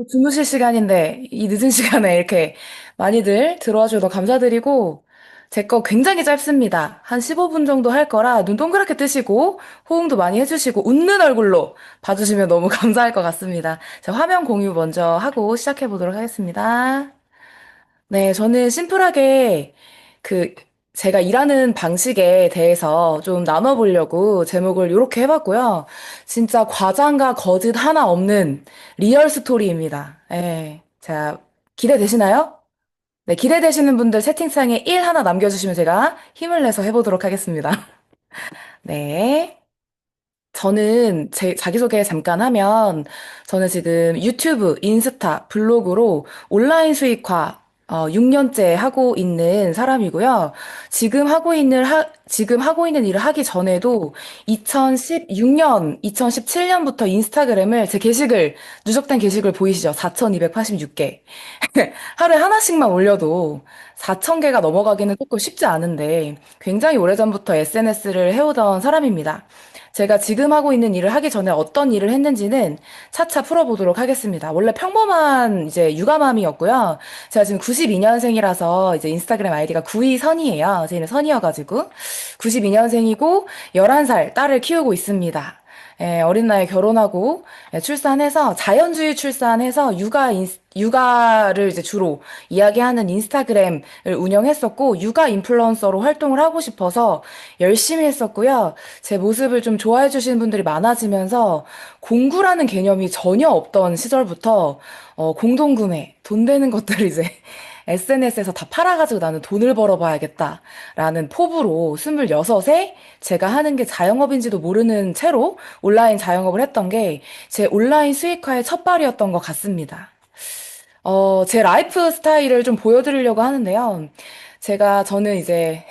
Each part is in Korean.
주무실 시간인데 이 늦은 시간에 이렇게 많이들 들어와 주셔서 감사드리고 제 거 굉장히 짧습니다. 한 15분 정도 할 거라 눈 동그랗게 뜨시고 호응도 많이 해주시고 웃는 얼굴로 봐주시면 너무 감사할 것 같습니다. 자, 화면 공유 먼저 하고 시작해 보도록 하겠습니다. 네, 저는 심플하게 그 제가 일하는 방식에 대해서 좀 나눠보려고 제목을 이렇게 해봤고요. 진짜 과장과 거짓 하나 없는 리얼 스토리입니다. 예. 자, 기대되시나요? 네, 기대되시는 분들 채팅창에 1 하나 남겨주시면 제가 힘을 내서 해보도록 하겠습니다. 네. 저는 제 자기소개 잠깐 하면 저는 지금 유튜브, 인스타, 블로그로 온라인 수익화 6년째 하고 있는 사람이고요. 지금 하고 있는 일을 하기 전에도 2016년, 2017년부터 인스타그램을 제 게시글, 누적된 게시글 보이시죠? 4,286개. 하루에 하나씩만 올려도 4,000개가 넘어가기는 조금 쉽지 않은데 굉장히 오래전부터 SNS를 해오던 사람입니다. 제가 지금 하고 있는 일을 하기 전에 어떤 일을 했는지는 차차 풀어보도록 하겠습니다. 원래 평범한 이제 육아맘이었고요. 제가 지금 92년생이라서 이제 인스타그램 아이디가 92선이에요. 제 이름 선이어가지고 92년생이고 11살 딸을 키우고 있습니다. 예, 어린 나이에 결혼하고 출산해서 자연주의 출산해서 육아를 이제 주로 이야기하는 인스타그램을 운영했었고 육아 인플루언서로 활동을 하고 싶어서 열심히 했었고요. 제 모습을 좀 좋아해 주시는 분들이 많아지면서 공구라는 개념이 전혀 없던 시절부터 공동구매, 돈 되는 것들을 이제 SNS에서 다 팔아가지고 나는 돈을 벌어봐야겠다라는 포부로 26에 제가 하는 게 자영업인지도 모르는 채로 온라인 자영업을 했던 게 제 온라인 수익화의 첫발이었던 것 같습니다. 제 라이프 스타일을 좀 보여드리려고 하는데요. 저는 이제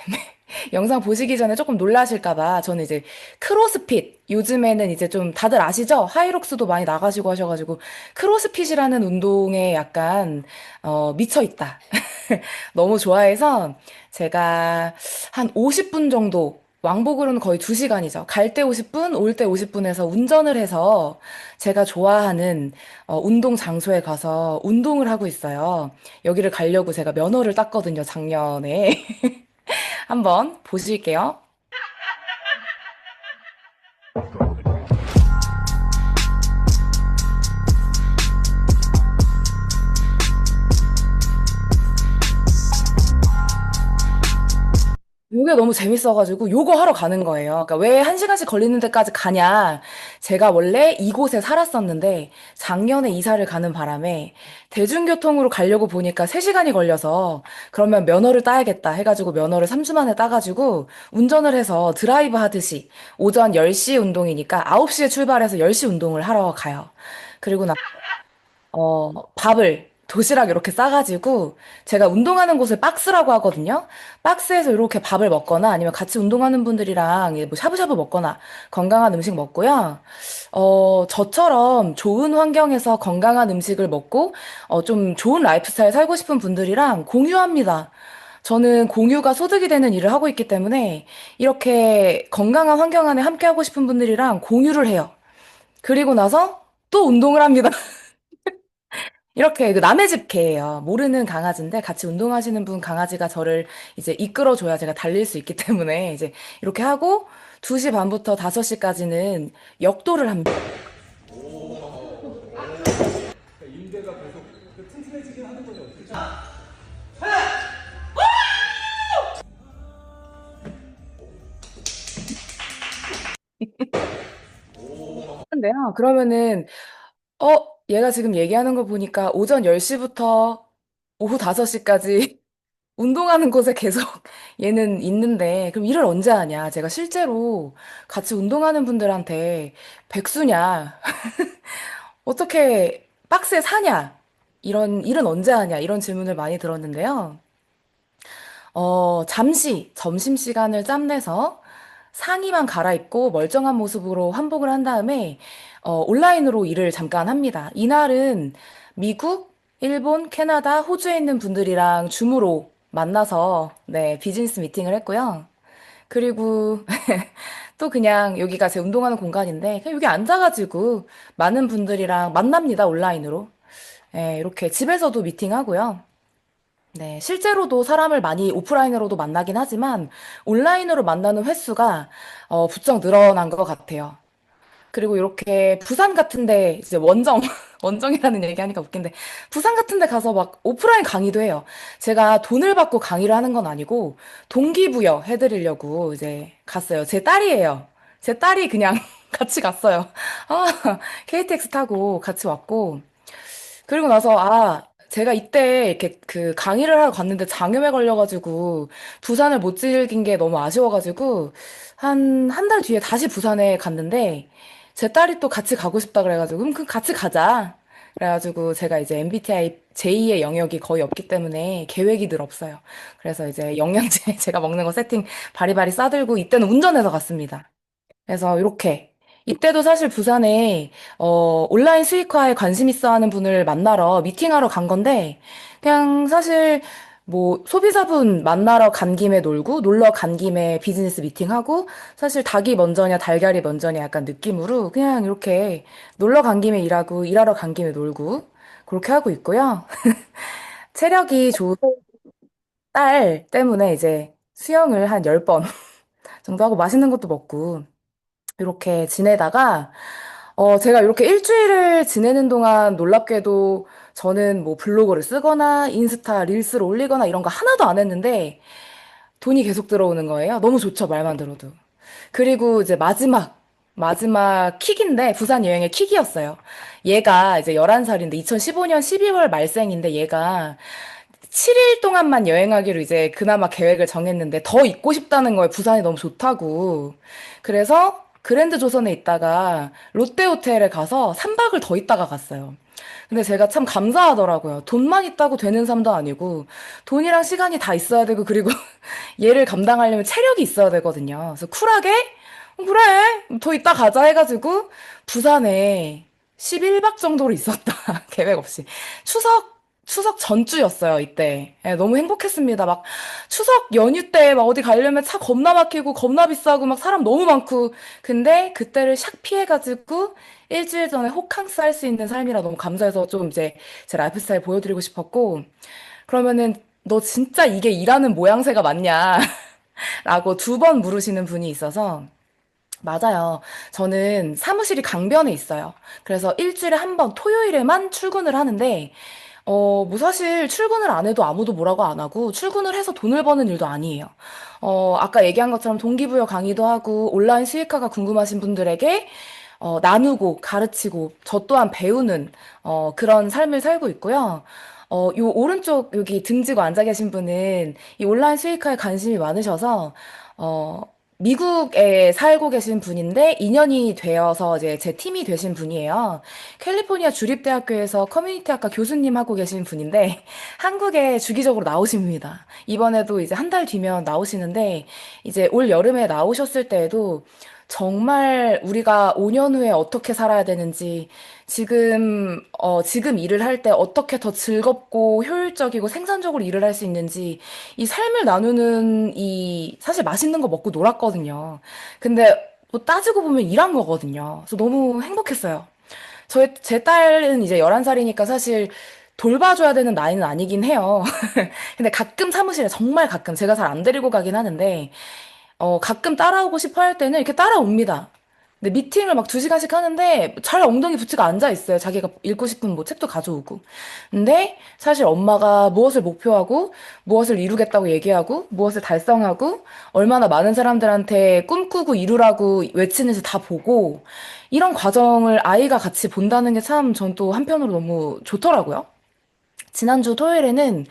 영상 보시기 전에 조금 놀라실까봐 저는 이제 크로스핏 요즘에는 이제 좀 다들 아시죠? 하이록스도 많이 나가시고 하셔가지고 크로스핏이라는 운동에 약간 미쳐 있다. 너무 좋아해서 제가 한 50분 정도 왕복으로는 거의 2시간이죠. 갈 때 50분, 올 때 50분에서 운전을 해서 제가 좋아하는 운동 장소에 가서 운동을 하고 있어요. 여기를 가려고 제가 면허를 땄거든요, 작년에. 한번 보실게요. 요게 너무 재밌어가지고 요거 하러 가는 거예요. 그러니까 왜 1시간씩 걸리는 데까지 가냐. 제가 원래 이곳에 살았었는데 작년에 이사를 가는 바람에 대중교통으로 가려고 보니까 3시간이 걸려서 그러면 면허를 따야겠다 해가지고 면허를 3주 만에 따가지고 운전을 해서 드라이브 하듯이 오전 10시 운동이니까 9시에 출발해서 10시 운동을 하러 가요. 그리고 밥을 도시락 이렇게 싸가지고 제가 운동하는 곳을 박스라고 하거든요. 박스에서 이렇게 밥을 먹거나 아니면 같이 운동하는 분들이랑 뭐 샤브샤브 먹거나 건강한 음식 먹고요. 저처럼 좋은 환경에서 건강한 음식을 먹고 좀 좋은 라이프 스타일 살고 싶은 분들이랑 공유합니다. 저는 공유가 소득이 되는 일을 하고 있기 때문에 이렇게 건강한 환경 안에 함께 하고 싶은 분들이랑 공유를 해요. 그리고 나서 또 운동을 합니다. 이렇게 그 남의 집 개예요. 모르는 강아지인데 같이 운동하시는 분 강아지가 저를 이제 이끌어줘야 제가 달릴 수 있기 때문에 이제 이렇게 하고 2시 반부터 5시까지는 역도를 합니다. 근데요. 그러면은 어, 얘가 지금 얘기하는 거 보니까 오전 10시부터 오후 5시까지 운동하는 곳에 계속 얘는 있는데, 그럼 일을 언제 하냐? 제가 실제로 같이 운동하는 분들한테 백수냐? 어떻게 박스에 사냐? 이런 일은 언제 하냐? 이런 질문을 많이 들었는데요. 잠시 점심시간을 짬내서 상의만 갈아입고 멀쩡한 모습으로 환복을 한 다음에 온라인으로 일을 잠깐 합니다. 이날은 미국, 일본, 캐나다, 호주에 있는 분들이랑 줌으로 만나서 네, 비즈니스 미팅을 했고요. 그리고 또 그냥 여기가 제 운동하는 공간인데 그냥 여기 앉아가지고 많은 분들이랑 만납니다, 온라인으로. 예, 이렇게 집에서도 미팅하고요. 네, 실제로도 사람을 많이 오프라인으로도 만나긴 하지만 온라인으로 만나는 횟수가 부쩍 늘어난 것 같아요. 그리고 이렇게 부산 같은데 이제 원정 원정이라는 얘기하니까 웃긴데 부산 같은데 가서 막 오프라인 강의도 해요. 제가 돈을 받고 강의를 하는 건 아니고 동기부여 해드리려고 이제 갔어요. 제 딸이에요. 제 딸이 그냥 같이 갔어요. 아, KTX 타고 같이 왔고 그리고 나서, 제가 이때 이렇게 그 강의를 하러 갔는데 장염에 걸려가지고 부산을 못 즐긴 게 너무 아쉬워가지고 한 달 뒤에 다시 부산에 갔는데 제 딸이 또 같이 가고 싶다 그래가지고 그럼 그 같이 가자. 그래가지고 제가 이제 MBTI J의 영역이 거의 없기 때문에 계획이 늘 없어요. 그래서 이제 영양제 제가 먹는 거 세팅 바리바리 싸들고 이때는 운전해서 갔습니다. 그래서 이렇게 이때도 사실 부산에 온라인 수익화에 관심 있어 하는 분을 만나러 미팅하러 간 건데 그냥 사실 뭐 소비자분 만나러 간 김에 놀고 놀러 간 김에 비즈니스 미팅하고 사실 닭이 먼저냐 달걀이 먼저냐 약간 느낌으로 그냥 이렇게 놀러 간 김에 일하고 일하러 간 김에 놀고 그렇게 하고 있고요. 체력이 좋은 딸 때문에 이제 수영을 한 10번 정도 하고 맛있는 것도 먹고 이렇게 지내다가, 제가 이렇게 일주일을 지내는 동안 놀랍게도 저는 뭐 블로그를 쓰거나 인스타 릴스를 올리거나 이런 거 하나도 안 했는데 돈이 계속 들어오는 거예요. 너무 좋죠, 말만 들어도. 그리고 이제 마지막 킥인데, 부산 여행의 킥이었어요. 얘가 이제 11살인데 2015년 12월 말생인데 얘가 7일 동안만 여행하기로 이제 그나마 계획을 정했는데 더 있고 싶다는 거에 부산이 너무 좋다고. 그래서 그랜드 조선에 있다가 롯데 호텔에 가서 3박을 더 있다가 갔어요. 근데 제가 참 감사하더라고요. 돈만 있다고 되는 삶도 아니고 돈이랑 시간이 다 있어야 되고 그리고 얘를 감당하려면 체력이 있어야 되거든요. 그래서 쿨하게 그래 더 있다 가자 해가지고 부산에 11박 정도로 있었다. 계획 없이. 추석 전주였어요, 이때. 예, 너무 행복했습니다. 막, 추석 연휴 때 막 어디 가려면 차 겁나 막히고, 겁나 비싸고, 막 사람 너무 많고. 근데 그때를 샥 피해가지고, 일주일 전에 호캉스 할 수 있는 삶이라 너무 감사해서 좀 이제 제 라이프 스타일 보여드리고 싶었고, 그러면은, 너 진짜 이게 일하는 모양새가 맞냐? 라고 2번 물으시는 분이 있어서, 맞아요. 저는 사무실이 강변에 있어요. 그래서 일주일에 한 번 토요일에만 출근을 하는데, 뭐 사실 출근을 안 해도 아무도 뭐라고 안 하고 출근을 해서 돈을 버는 일도 아니에요. 아까 얘기한 것처럼 동기부여 강의도 하고 온라인 수익화가 궁금하신 분들에게 나누고 가르치고 저 또한 배우는 그런 삶을 살고 있고요. 요 오른쪽 여기 등지고 앉아 계신 분은 이 온라인 수익화에 관심이 많으셔서 어, 미국에 살고 계신 분인데 2년이 되어서 이제 제 팀이 되신 분이에요. 캘리포니아 주립대학교에서 커뮤니티 학과 교수님 하고 계신 분인데 한국에 주기적으로 나오십니다. 이번에도 이제 한 달 뒤면 나오시는데 이제 올 여름에 나오셨을 때에도 정말 우리가 5년 후에 어떻게 살아야 되는지, 지금 일을 할 때 어떻게 더 즐겁고 효율적이고 생산적으로 일을 할 수 있는지, 이 삶을 나누는 사실 맛있는 거 먹고 놀았거든요. 근데 뭐 따지고 보면 일한 거거든요. 그래서 너무 행복했어요. 제 딸은 이제 11살이니까 사실 돌봐줘야 되는 나이는 아니긴 해요. 근데 가끔 사무실에 정말 가끔 제가 잘 안 데리고 가긴 하는데 가끔 따라오고 싶어 할 때는 이렇게 따라옵니다. 근데 미팅을 막 2시간씩 하는데 잘 엉덩이 붙이고 앉아 있어요. 자기가 읽고 싶은 뭐 책도 가져오고. 근데 사실 엄마가 무엇을 목표하고 무엇을 이루겠다고 얘기하고 무엇을 달성하고 얼마나 많은 사람들한테 꿈꾸고 이루라고 외치는지 다 보고 이런 과정을 아이가 같이 본다는 게 참 전 또 한편으로 너무 좋더라고요. 지난주 토요일에는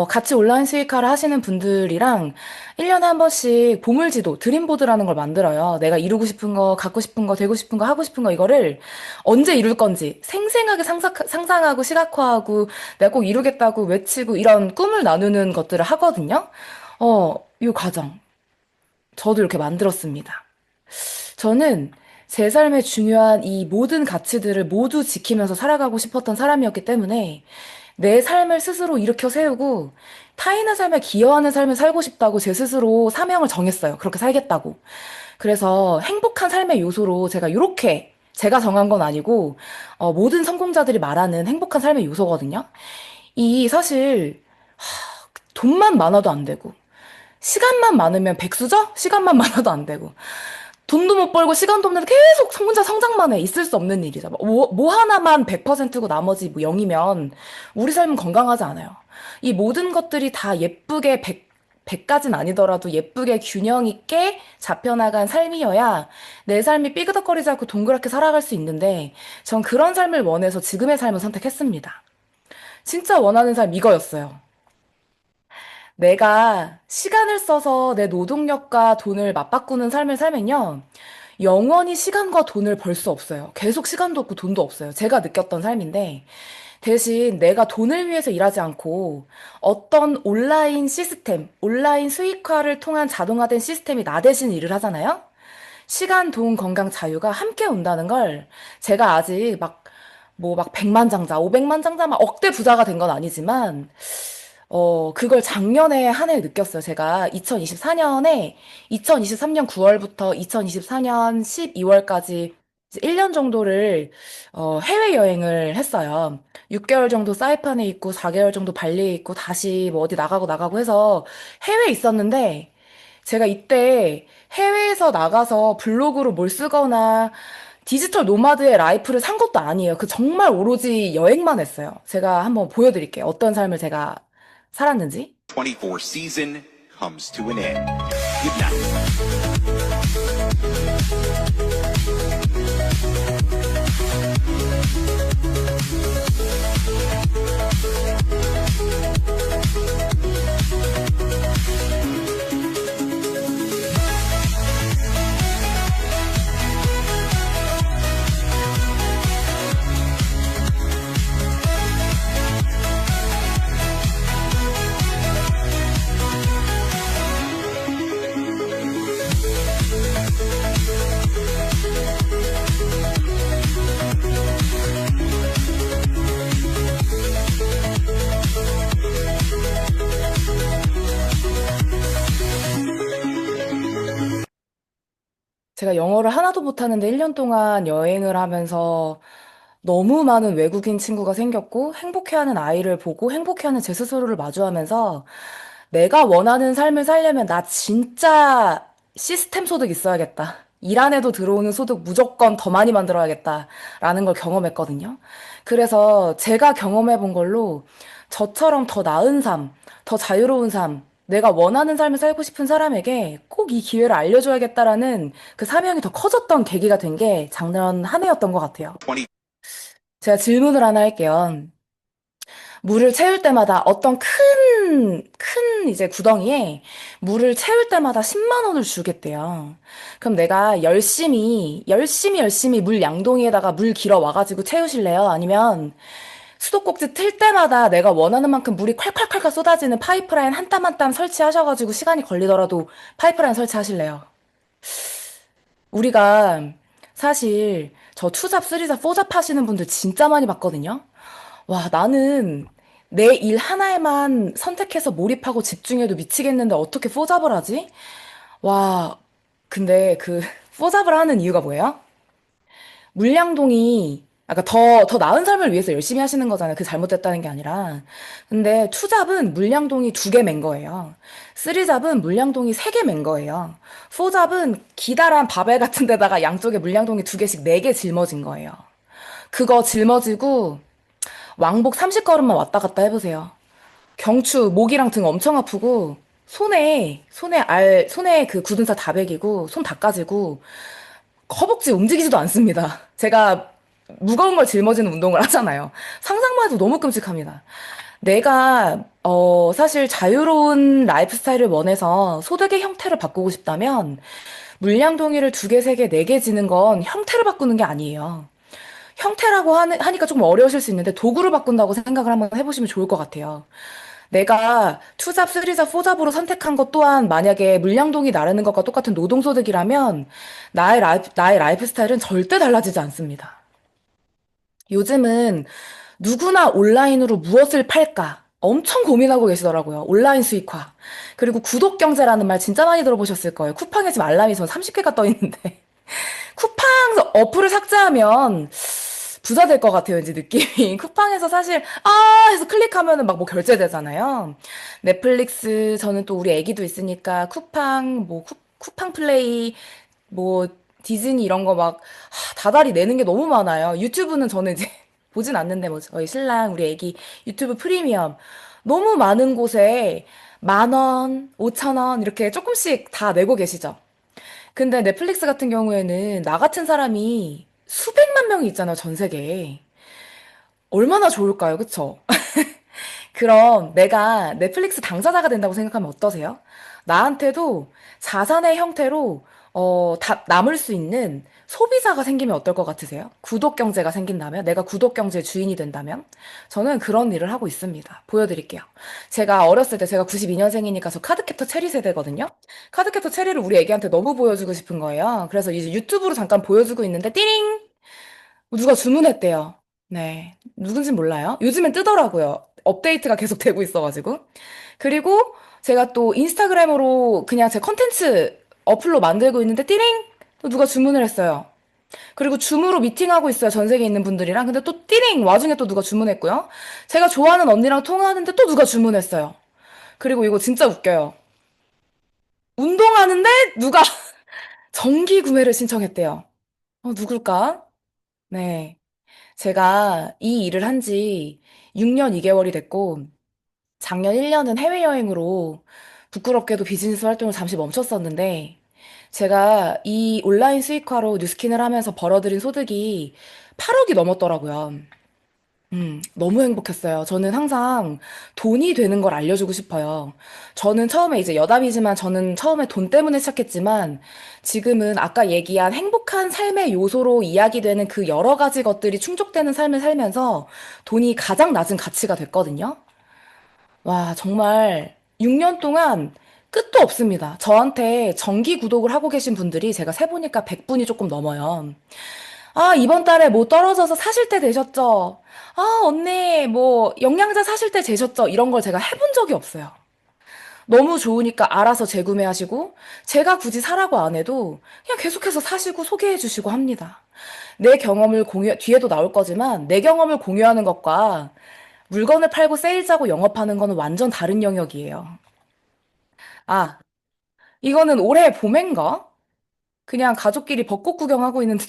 같이 온라인 수익화를 하시는 분들이랑 1년에 한 번씩 보물지도, 드림보드라는 걸 만들어요. 내가 이루고 싶은 거, 갖고 싶은 거, 되고 싶은 거, 하고 싶은 거, 이거를 언제 이룰 건지 생생하게 상상하고 시각화하고 내가 꼭 이루겠다고 외치고 이런 꿈을 나누는 것들을 하거든요. 이 과정. 저도 이렇게 만들었습니다. 저는 제 삶에 중요한 이 모든 가치들을 모두 지키면서 살아가고 싶었던 사람이었기 때문에 내 삶을 스스로 일으켜 세우고 타인의 삶에 기여하는 삶을 살고 싶다고 제 스스로 사명을 정했어요. 그렇게 살겠다고. 그래서 행복한 삶의 요소로 제가 이렇게 제가 정한 건 아니고, 모든 성공자들이 말하는 행복한 삶의 요소거든요. 이 사실 돈만 많아도 안 되고, 시간만 많으면 백수죠? 시간만 많아도 안 되고. 돈도 못 벌고 시간도 없는데 계속 혼자 성장만 해. 있을 수 없는 일이죠. 뭐 하나만 100%고 나머지 뭐 0이면 우리 삶은 건강하지 않아요. 이 모든 것들이 다 예쁘게 100까진 아니더라도 예쁘게 균형 있게 잡혀나간 삶이어야 내 삶이 삐그덕거리지 않고 동그랗게 살아갈 수 있는데 전 그런 삶을 원해서 지금의 삶을 선택했습니다. 진짜 원하는 삶 이거였어요. 내가 시간을 써서 내 노동력과 돈을 맞바꾸는 삶을 살면요. 영원히 시간과 돈을 벌 수 없어요. 계속 시간도 없고 돈도 없어요. 제가 느꼈던 삶인데, 대신 내가 돈을 위해서 일하지 않고 어떤 온라인 시스템, 온라인 수익화를 통한 자동화된 시스템이 나 대신 일을 하잖아요? 시간, 돈, 건강, 자유가 함께 온다는 걸 제가 아직 막 100만 장자, 500만 장자, 막 억대 부자가 된 건 아니지만, 그걸 작년에 한 해 느꼈어요. 제가 2023년 9월부터 2024년 12월까지 1년 정도를 해외여행을 했어요. 6개월 정도 사이판에 있고 4개월 정도 발리에 있고 다시 뭐 어디 나가고 해서 해외에 있었는데 제가 이때 해외에서 나가서 블로그로 뭘 쓰거나 디지털 노마드의 라이프를 산 것도 아니에요. 그 정말 오로지 여행만 했어요. 제가 한번 보여드릴게요. 어떤 삶을 제가 살았는지. 24 season comes to an end. Good night. 제가 영어를 하나도 못하는데 1년 동안 여행을 하면서 너무 많은 외국인 친구가 생겼고 행복해하는 아이를 보고 행복해하는 제 스스로를 마주하면서 내가 원하는 삶을 살려면 나 진짜 시스템 소득 있어야겠다. 일 안 해도 들어오는 소득 무조건 더 많이 만들어야겠다라는 걸 경험했거든요. 그래서 제가 경험해 본 걸로 저처럼 더 나은 삶, 더 자유로운 삶, 내가 원하는 삶을 살고 싶은 사람에게 꼭 이 기회를 알려줘야겠다라는 그 사명이 더 커졌던 계기가 된 게 작년 한 해였던 것 같아요. 20 제가 질문을 하나 할게요. 물을 채울 때마다 어떤 큰 이제 구덩이에 물을 채울 때마다 10만 원을 주겠대요. 그럼 내가 열심히 물 양동이에다가 물 길어 와가지고 채우실래요? 아니면 수도꼭지 틀 때마다 내가 원하는 만큼 물이 콸콸콸콸 쏟아지는 파이프라인 한 땀 한 땀 설치하셔가지고 시간이 걸리더라도 파이프라인 설치하실래요? 우리가 사실 저 투잡, 쓰리잡, 포잡 하시는 분들 진짜 많이 봤거든요. 와, 나는 내 일 하나에만 선택해서 몰입하고 집중해도 미치겠는데 어떻게 포잡을 하지? 와, 근데 그 포잡을 하는 이유가 뭐예요? 물량동이 아까 더 나은 삶을 위해서 열심히 하시는 거잖아요. 그 잘못됐다는 게 아니라. 근데 투잡은 물량동이 2개 맨 거예요. 쓰리잡은 물량동이 3개 맨 거예요. 포잡은 기다란 바벨 같은 데다가 양쪽에 물량동이 2개씩 4개 짊어진 거예요. 그거 짊어지고 왕복 30걸음만 왔다 갔다 해보세요. 경추, 목이랑 등 엄청 아프고, 손에 그 굳은 살 다 베기고, 손 다 까지고, 허벅지 움직이지도 않습니다. 제가 무거운 걸 짊어지는 운동을 하잖아요. 상상만 해도 너무 끔찍합니다. 내가, 사실 자유로운 라이프 스타일을 원해서 소득의 형태를 바꾸고 싶다면, 물량 동의를 2개, 3개, 4개 지는 건 형태를 바꾸는 게 아니에요. 형태라고 하니까 조금 어려우실 수 있는데 도구를 바꾼다고 생각을 한번 해보시면 좋을 것 같아요. 내가 투잡, 쓰리잡, 포잡으로 선택한 것 또한 만약에 물량동이 나르는 것과 똑같은 노동소득이라면 나의 라이프 스타일은 절대 달라지지 않습니다. 요즘은 누구나 온라인으로 무엇을 팔까? 엄청 고민하고 계시더라고요. 온라인 수익화. 그리고 구독 경제라는 말 진짜 많이 들어보셨을 거예요. 쿠팡에 지금 알람이 전 30개가 떠 있는데. 쿠팡 어플을 삭제하면 부자 될 것 같아요, 왠지 느낌이. 쿠팡에서 사실, 해서 클릭하면은 막 뭐 결제되잖아요. 넷플릭스, 저는 또 우리 애기도 있으니까 쿠팡, 뭐, 쿠팡 플레이, 뭐, 디즈니 이런 거 막, 다달이 내는 게 너무 많아요. 유튜브는 저는 이제 보진 않는데, 뭐, 저희 신랑, 우리 애기 유튜브 프리미엄. 너무 많은 곳에 10,000원, 5,000원, 이렇게 조금씩 다 내고 계시죠. 근데 넷플릭스 같은 경우에는 나 같은 사람이 수백만 명이 있잖아요, 전 세계에. 얼마나 좋을까요, 그쵸? 그럼 내가 넷플릭스 당사자가 된다고 생각하면 어떠세요? 나한테도 자산의 형태로 남을 수 있는 소비자가 생기면 어떨 것 같으세요? 구독 경제가 생긴다면? 내가 구독 경제의 주인이 된다면? 저는 그런 일을 하고 있습니다. 보여드릴게요. 제가 어렸을 때 제가 92년생이니까 저 카드캡터 체리 세대거든요? 카드캡터 체리를 우리 애기한테 너무 보여주고 싶은 거예요. 그래서 이제 유튜브로 잠깐 보여주고 있는데 띠링! 누가 주문했대요. 네. 누군진 몰라요. 요즘엔 뜨더라고요. 업데이트가 계속 되고 있어가지고. 그리고 제가 또 인스타그램으로 그냥 제 컨텐츠 어플로 만들고 있는데 띠링! 또 누가 주문을 했어요. 그리고 줌으로 미팅하고 있어요. 전 세계에 있는 분들이랑. 근데 또 띠링! 와중에 또 누가 주문했고요. 제가 좋아하는 언니랑 통화하는데 또 누가 주문했어요. 그리고 이거 진짜 웃겨요. 운동하는데 누가 정기 구매를 신청했대요. 누굴까? 네. 제가 이 일을 한지 6년 2개월이 됐고, 작년 1년은 해외여행으로 부끄럽게도 비즈니스 활동을 잠시 멈췄었는데, 제가 이 온라인 수익화로 뉴스킨을 하면서 벌어들인 소득이 8억이 넘었더라고요. 너무 행복했어요. 저는 항상 돈이 되는 걸 알려주고 싶어요. 저는 처음에 이제 여담이지만 저는 처음에 돈 때문에 시작했지만 지금은 아까 얘기한 행복한 삶의 요소로 이야기되는 그 여러 가지 것들이 충족되는 삶을 살면서 돈이 가장 낮은 가치가 됐거든요. 와, 정말 6년 동안 끝도 없습니다. 저한테 정기 구독을 하고 계신 분들이 제가 세보니까 100분이 조금 넘어요. 이번 달에 뭐 떨어져서 사실 때 되셨죠? 언니, 뭐, 영양제 사실 때 되셨죠? 이런 걸 제가 해본 적이 없어요. 너무 좋으니까 알아서 재구매하시고, 제가 굳이 사라고 안 해도 그냥 계속해서 사시고 소개해 주시고 합니다. 내 경험을 뒤에도 나올 거지만, 내 경험을 공유하는 것과 물건을 팔고 세일즈하고 영업하는 거는 완전 다른 영역이에요. 아, 이거는 올해 봄인가? 그냥 가족끼리 벚꽃 구경하고 있는데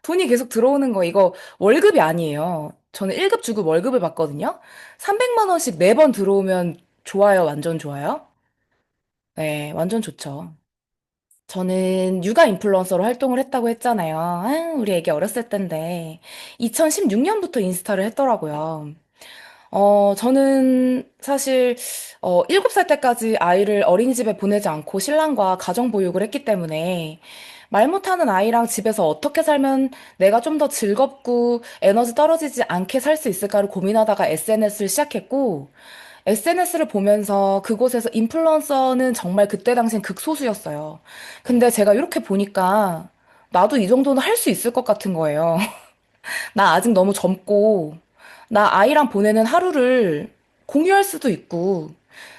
돈이 계속 들어오는 거, 이거 월급이 아니에요. 저는 1급 주급 월급을 받거든요. 300만 원씩 매번 들어오면 좋아요, 완전 좋아요. 네, 완전 좋죠. 저는 육아 인플루언서로 활동을 했다고 했잖아요. 우리 애기 어렸을 때인데. 2016년부터 인스타를 했더라고요. 저는 사실, 7살 때까지 아이를 어린이집에 보내지 않고 신랑과 가정보육을 했기 때문에 말 못하는 아이랑 집에서 어떻게 살면 내가 좀 더 즐겁고 에너지 떨어지지 않게 살 수 있을까를 고민하다가 SNS를 시작했고, SNS를 보면서 그곳에서 인플루언서는 정말 그때 당시엔 극소수였어요. 근데 제가 이렇게 보니까 나도 이 정도는 할 수 있을 것 같은 거예요. 나 아직 너무 젊고, 나 아이랑 보내는 하루를 공유할 수도 있고,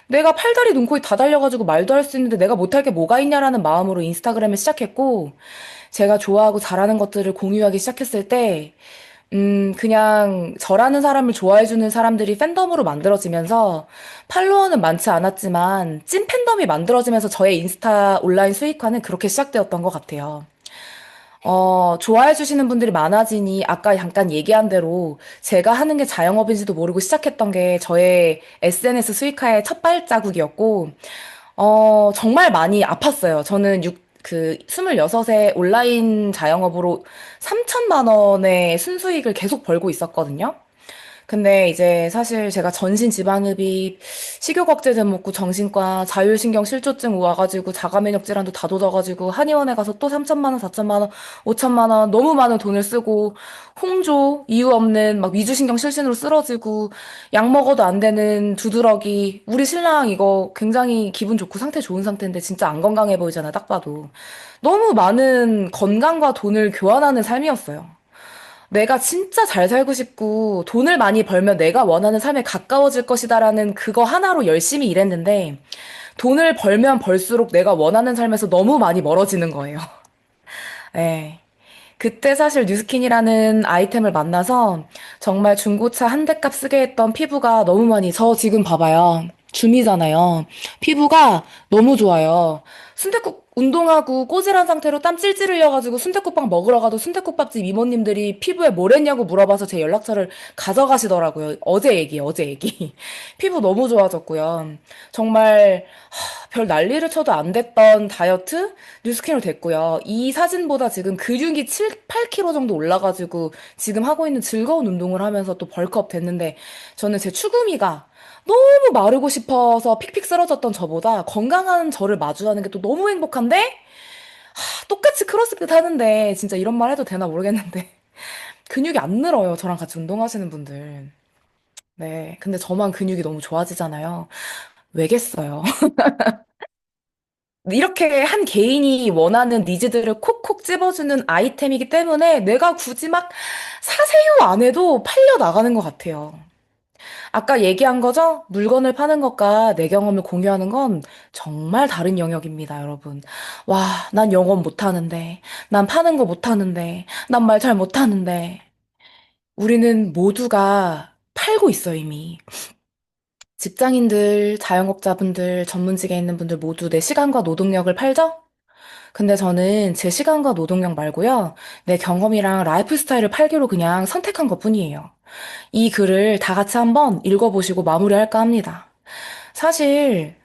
내가 팔다리 눈코입 다 달려가지고 말도 할 수 있는데 내가 못할 게 뭐가 있냐라는 마음으로 인스타그램을 시작했고, 제가 좋아하고 잘하는 것들을 공유하기 시작했을 때, 그냥 저라는 사람을 좋아해주는 사람들이 팬덤으로 만들어지면서 팔로워는 많지 않았지만 찐 팬덤이 만들어지면서 저의 인스타 온라인 수익화는 그렇게 시작되었던 것 같아요. 좋아해 주시는 분들이 많아지니 아까 잠깐 얘기한 대로 제가 하는 게 자영업인지도 모르고 시작했던 게 저의 SNS 수익화의 첫 발자국이었고, 정말 많이 아팠어요. 저는 26세 온라인 자영업으로 3천만 원의 순수익을 계속 벌고 있었거든요. 근데 이제 사실 제가 전신 지방흡입, 식욕억제제 먹고 정신과 자율신경 실조증 와가지고 자가면역 질환도 다 도져가지고 한의원에 가서 또 3천만 원, 4천만 원, 5천만 원 너무 많은 돈을 쓰고 홍조 이유 없는 막 위주신경 실신으로 쓰러지고 약 먹어도 안 되는 두드러기. 우리 신랑 이거 굉장히 기분 좋고 상태 좋은 상태인데 진짜 안 건강해 보이잖아, 딱 봐도. 너무 많은 건강과 돈을 교환하는 삶이었어요. 내가 진짜 잘 살고 싶고 돈을 많이 벌면 내가 원하는 삶에 가까워질 것이다라는 그거 하나로 열심히 일했는데 돈을 벌면 벌수록 내가 원하는 삶에서 너무 많이 멀어지는 거예요. 예. 그때 사실 뉴스킨이라는 아이템을 만나서 정말 중고차 한 대 값 쓰게 했던 피부가 너무 많이, 저 지금 봐봐요. 줌이잖아요. 피부가 너무 좋아요. 순댓국 운동하고 꼬질한 상태로 땀 찔찔 흘려가지고 순댓국밥 먹으러 가도 순댓국밥집 이모님들이 피부에 뭘 했냐고 물어봐서 제 연락처를 가져가시더라고요. 어제 얘기, 어제 얘기. 피부 너무 좋아졌고요. 정말 별 난리를 쳐도 안 됐던 다이어트 뉴스킨으로 됐고요. 이 사진보다 지금 근육이 7, 8kg 정도 올라가지고 지금 하고 있는 즐거운 운동을 하면서 또 벌크업 됐는데 저는 제 추구미가 너무 마르고 싶어서 픽픽 쓰러졌던 저보다 건강한 저를 마주하는 게 또 너무 행복한데 똑같이 크로스핏 하는데 진짜 이런 말 해도 되나 모르겠는데 근육이 안 늘어요. 저랑 같이 운동하시는 분들. 네. 근데 저만 근육이 너무 좋아지잖아요. 왜겠어요? 이렇게 한 개인이 원하는 니즈들을 콕콕 찝어주는 아이템이기 때문에 내가 굳이 막 사세요 안 해도 팔려 나가는 것 같아요. 아까 얘기한 거죠? 물건을 파는 것과 내 경험을 공유하는 건 정말 다른 영역입니다, 여러분. 와, 난 영업 못하는데, 난 파는 거 못하는데, 난 말 잘 못하는데. 우리는 모두가 팔고 있어요, 이미. 직장인들, 자영업자분들, 전문직에 있는 분들 모두 내 시간과 노동력을 팔죠? 근데 저는 제 시간과 노동력 말고요. 내 경험이랑 라이프 스타일을 팔기로 그냥 선택한 것뿐이에요. 이 글을 다 같이 한번 읽어보시고 마무리할까 합니다. 사실,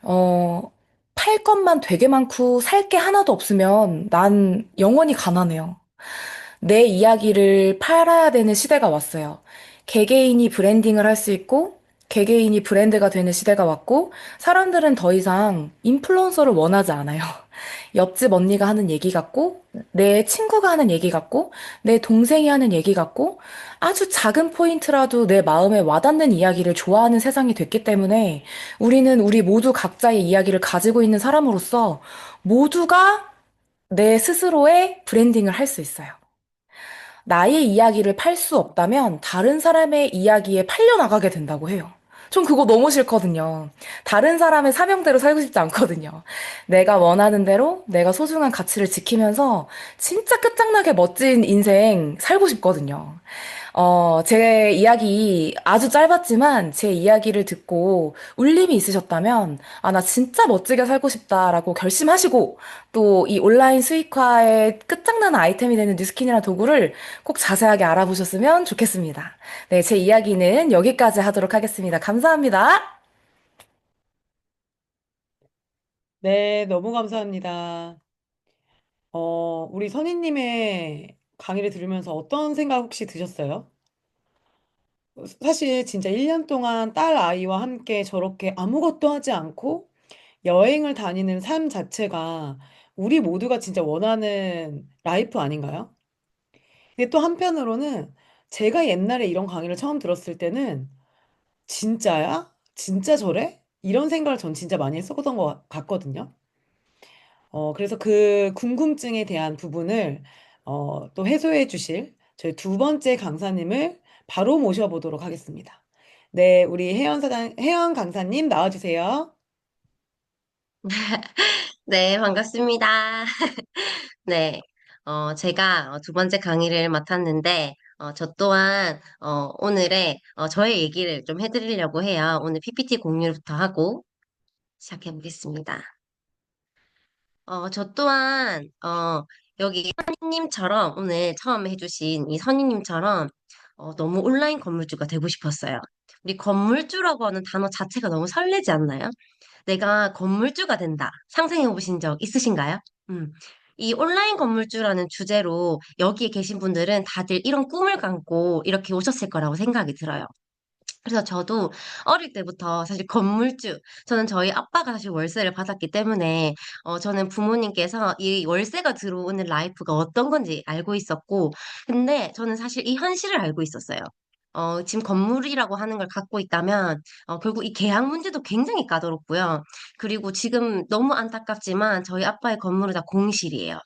팔 것만 되게 많고 살 게 하나도 없으면 난 영원히 가난해요. 내 이야기를 팔아야 되는 시대가 왔어요. 개개인이 브랜딩을 할 수 있고, 개개인이 브랜드가 되는 시대가 왔고, 사람들은 더 이상 인플루언서를 원하지 않아요. 옆집 언니가 하는 얘기 같고, 내 친구가 하는 얘기 같고, 내 동생이 하는 얘기 같고, 아주 작은 포인트라도 내 마음에 와닿는 이야기를 좋아하는 세상이 됐기 때문에, 우리는 우리 모두 각자의 이야기를 가지고 있는 사람으로서 모두가 내 스스로의 브랜딩을 할 수 있어요. 나의 이야기를 팔 수 없다면 다른 사람의 이야기에 팔려나가게 된다고 해요. 전 그거 너무 싫거든요. 다른 사람의 사명대로 살고 싶지 않거든요. 내가 원하는 대로 내가 소중한 가치를 지키면서 진짜 끝장나게 멋진 인생 살고 싶거든요. 제 이야기 아주 짧았지만 제 이야기를 듣고 울림이 있으셨다면, 아, 나 진짜 멋지게 살고 싶다라고 결심하시고, 또 이 온라인 수익화의 끝장나는 아이템이 되는 뉴스킨이라는 도구를 꼭 자세하게 알아보셨으면 좋겠습니다. 네, 제 이야기는 여기까지 하도록 하겠습니다. 감사합니다. 네, 너무 감사합니다. 우리 선희님의 강의를 들으면서 어떤 생각 혹시 드셨어요? 사실 진짜 1년 동안 딸 아이와 함께 저렇게 아무것도 하지 않고 여행을 다니는 삶 자체가 우리 모두가 진짜 원하는 라이프 아닌가요? 근데 또 한편으로는 제가 옛날에 이런 강의를 처음 들었을 때는 진짜야? 진짜 저래? 이런 생각을 전 진짜 많이 했었던 것 같거든요. 그래서 그 궁금증에 대한 부분을 또 해소해 주실 저희 두 번째 강사님을 바로 모셔보도록 하겠습니다. 네, 우리 혜연 강사님 나와주세요. 네, 반갑습니다. 네, 제가 두 번째 강의를 맡았는데, 저 또한, 오늘의, 저의 얘기를 좀 해드리려고 해요. 오늘 PPT 공유부터 하고 시작해 보겠습니다. 저 또한, 여기 선생님처럼, 오늘 처음 해주신 이 선생님처럼, 너무 온라인 건물주가 되고 싶었어요. 우리 건물주라고 하는 단어 자체가 너무 설레지 않나요? 내가 건물주가 된다. 상상해 보신 적 있으신가요? 음. 이 온라인 건물주라는 주제로 여기에 계신 분들은 다들 이런 꿈을 갖고 이렇게 오셨을 거라고 생각이 들어요. 그래서 저도 어릴 때부터 사실 건물주, 저는 저희 아빠가 사실 월세를 받았기 때문에, 저는 부모님께서 이 월세가 들어오는 라이프가 어떤 건지 알고 있었고, 근데 저는 사실 이 현실을 알고 있었어요. 지금 건물이라고 하는 걸 갖고 있다면, 결국 이 계약 문제도 굉장히 까다롭고요. 그리고 지금 너무 안타깝지만 저희 아빠의 건물은 다 공실이에요.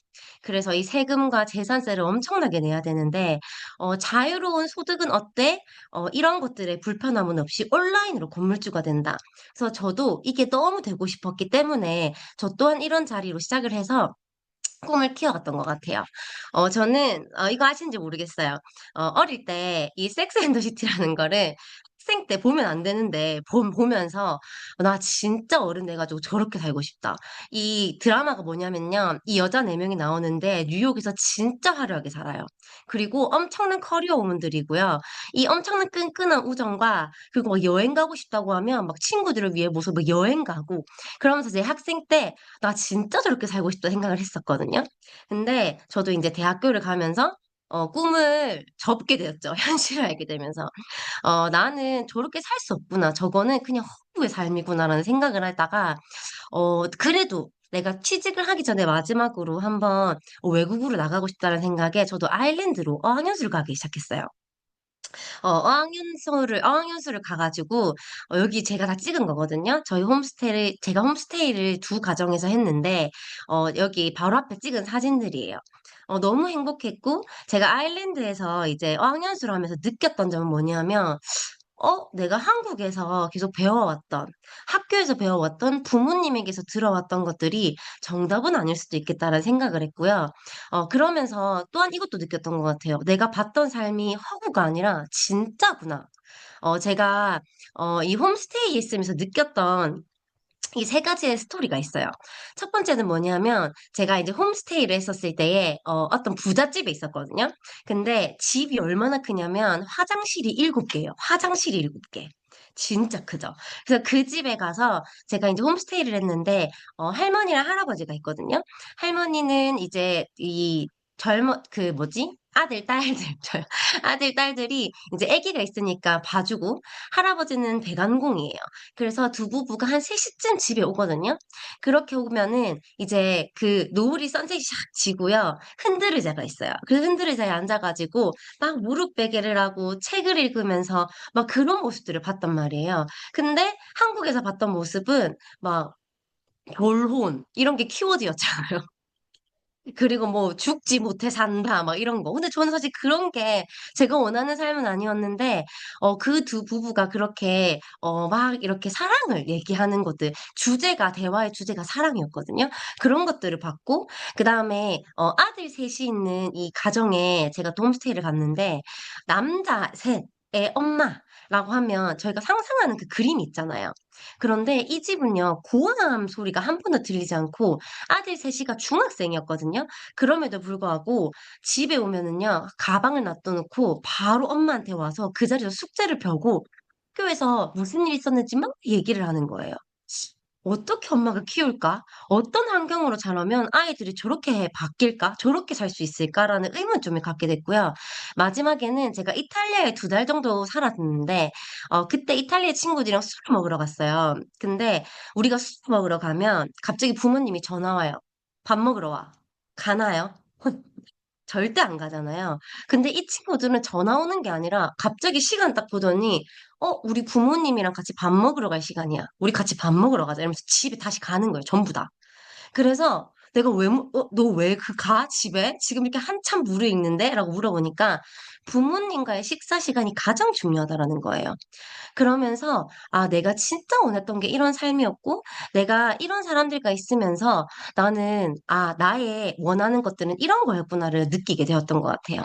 그래서 이 세금과 재산세를 엄청나게 내야 되는데, 자유로운 소득은 어때? 이런 것들의 불편함은 없이 온라인으로 건물주가 된다. 그래서 저도 이게 너무 되고 싶었기 때문에 저 또한 이런 자리로 시작을 해서 꿈을 키워갔던 것 같아요. 저는, 이거 아시는지 모르겠어요. 어릴 때 이 섹스 앤더 시티라는 거를 학생 때 보면 안 되는데, 보면서, 나 진짜 어른 돼가지고 저렇게 살고 싶다. 이 드라마가 뭐냐면요. 이 여자 네명이 나오는데, 뉴욕에서 진짜 화려하게 살아요. 그리고 엄청난 커리어 우먼들이고요. 이 엄청난 끈끈한 우정과, 그리고 막 여행 가고 싶다고 하면, 막 친구들을 위해 모서 막 여행 가고, 그러면서 제 학생 때, 나 진짜 저렇게 살고 싶다 생각을 했었거든요. 근데 저도 이제 대학교를 가면서 꿈을 접게 되었죠. 현실을 알게 되면서. 나는 저렇게 살 수 없구나. 저거는 그냥 허구의 삶이구나라는 생각을 하다가, 그래도 내가 취직을 하기 전에 마지막으로 한번 외국으로 나가고 싶다는 생각에 저도 아일랜드로 어학연수를 가기 시작했어요. 어학연수를 가가지고, 여기 제가 다 찍은 거거든요. 제가 홈스테이를 두 가정에서 했는데, 여기 바로 앞에 찍은 사진들이에요. 너무 행복했고, 제가 아일랜드에서 이제 어학연수를 하면서 느꼈던 점은 뭐냐면, 내가 한국에서 계속 배워왔던, 학교에서 배워왔던 부모님에게서 들어왔던 것들이 정답은 아닐 수도 있겠다라는 생각을 했고요. 그러면서 또한 이것도 느꼈던 것 같아요. 내가 봤던 삶이 허구가 아니라 진짜구나. 제가, 이 홈스테이에 있으면서 느꼈던 이 세 가지의 스토리가 있어요. 첫 번째는 뭐냐면, 제가 이제 홈스테이를 했었을 때에, 어떤 부잣집에 있었거든요. 근데 집이 얼마나 크냐면, 화장실이 7개예요. 화장실이 7개. 진짜 크죠. 그래서 그 집에 가서 제가 이제 홈스테이를 했는데, 할머니랑 할아버지가 있거든요. 할머니는 이제 그 뭐지? 아들, 딸들, 아들, 딸들이 이제 아기가 있으니까 봐주고, 할아버지는 배관공이에요. 그래서 두 부부가 한 3시쯤 집에 오거든요. 그렇게 오면은 이제 그 노을이 선셋이 샥 지고요. 흔들의자가 있어요. 그 흔들의자에 앉아가지고 막 무릎 베개를 하고 책을 읽으면서 막 그런 모습들을 봤단 말이에요. 근데 한국에서 봤던 모습은 막 결혼 이런 게 키워드였잖아요. 그리고 뭐 죽지 못해 산다 막 이런 거. 근데 저는 사실 그런 게 제가 원하는 삶은 아니었는데 그 두 부부가 그렇게 막 이렇게 사랑을 얘기하는 것들 대화의 주제가 사랑이었거든요. 그런 것들을 봤고 그다음에 아들 셋이 있는 이 가정에 제가 또 홈스테이를 갔는데 남자 셋의 엄마라고 하면 저희가 상상하는 그 그림이 있잖아요. 그런데 이 집은요, 고함 소리가 한 번도 들리지 않고 아들 셋이가 중학생이었거든요. 그럼에도 불구하고 집에 오면은요, 가방을 놔둬놓고 바로 엄마한테 와서 그 자리에서 숙제를 펴고 학교에서 무슨 일이 있었는지 막 얘기를 하는 거예요. 어떻게 엄마가 키울까? 어떤 환경으로 자라면 아이들이 저렇게 바뀔까? 저렇게 살 수 있을까라는 의문점을 갖게 됐고요. 마지막에는 제가 이탈리아에 2달 정도 살았는데, 그때 이탈리아 친구들이랑 술을 먹으러 갔어요. 근데 우리가 술 먹으러 가면 갑자기 부모님이 전화 와요. 밥 먹으러 와. 가나요? 절대 안 가잖아요. 근데 이 친구들은 전화 오는 게 아니라 갑자기 시간 딱 보더니 우리 부모님이랑 같이 밥 먹으러 갈 시간이야. 우리 같이 밥 먹으러 가자. 이러면서 집에 다시 가는 거예요. 전부 다. 그래서 내가 너 왜 가? 집에? 지금 이렇게 한참 무르익는데? 라고 물어보니까 부모님과의 식사 시간이 가장 중요하다라는 거예요. 그러면서, 내가 진짜 원했던 게 이런 삶이었고, 내가 이런 사람들과 있으면서 나는, 나의 원하는 것들은 이런 거였구나를 느끼게 되었던 것 같아요.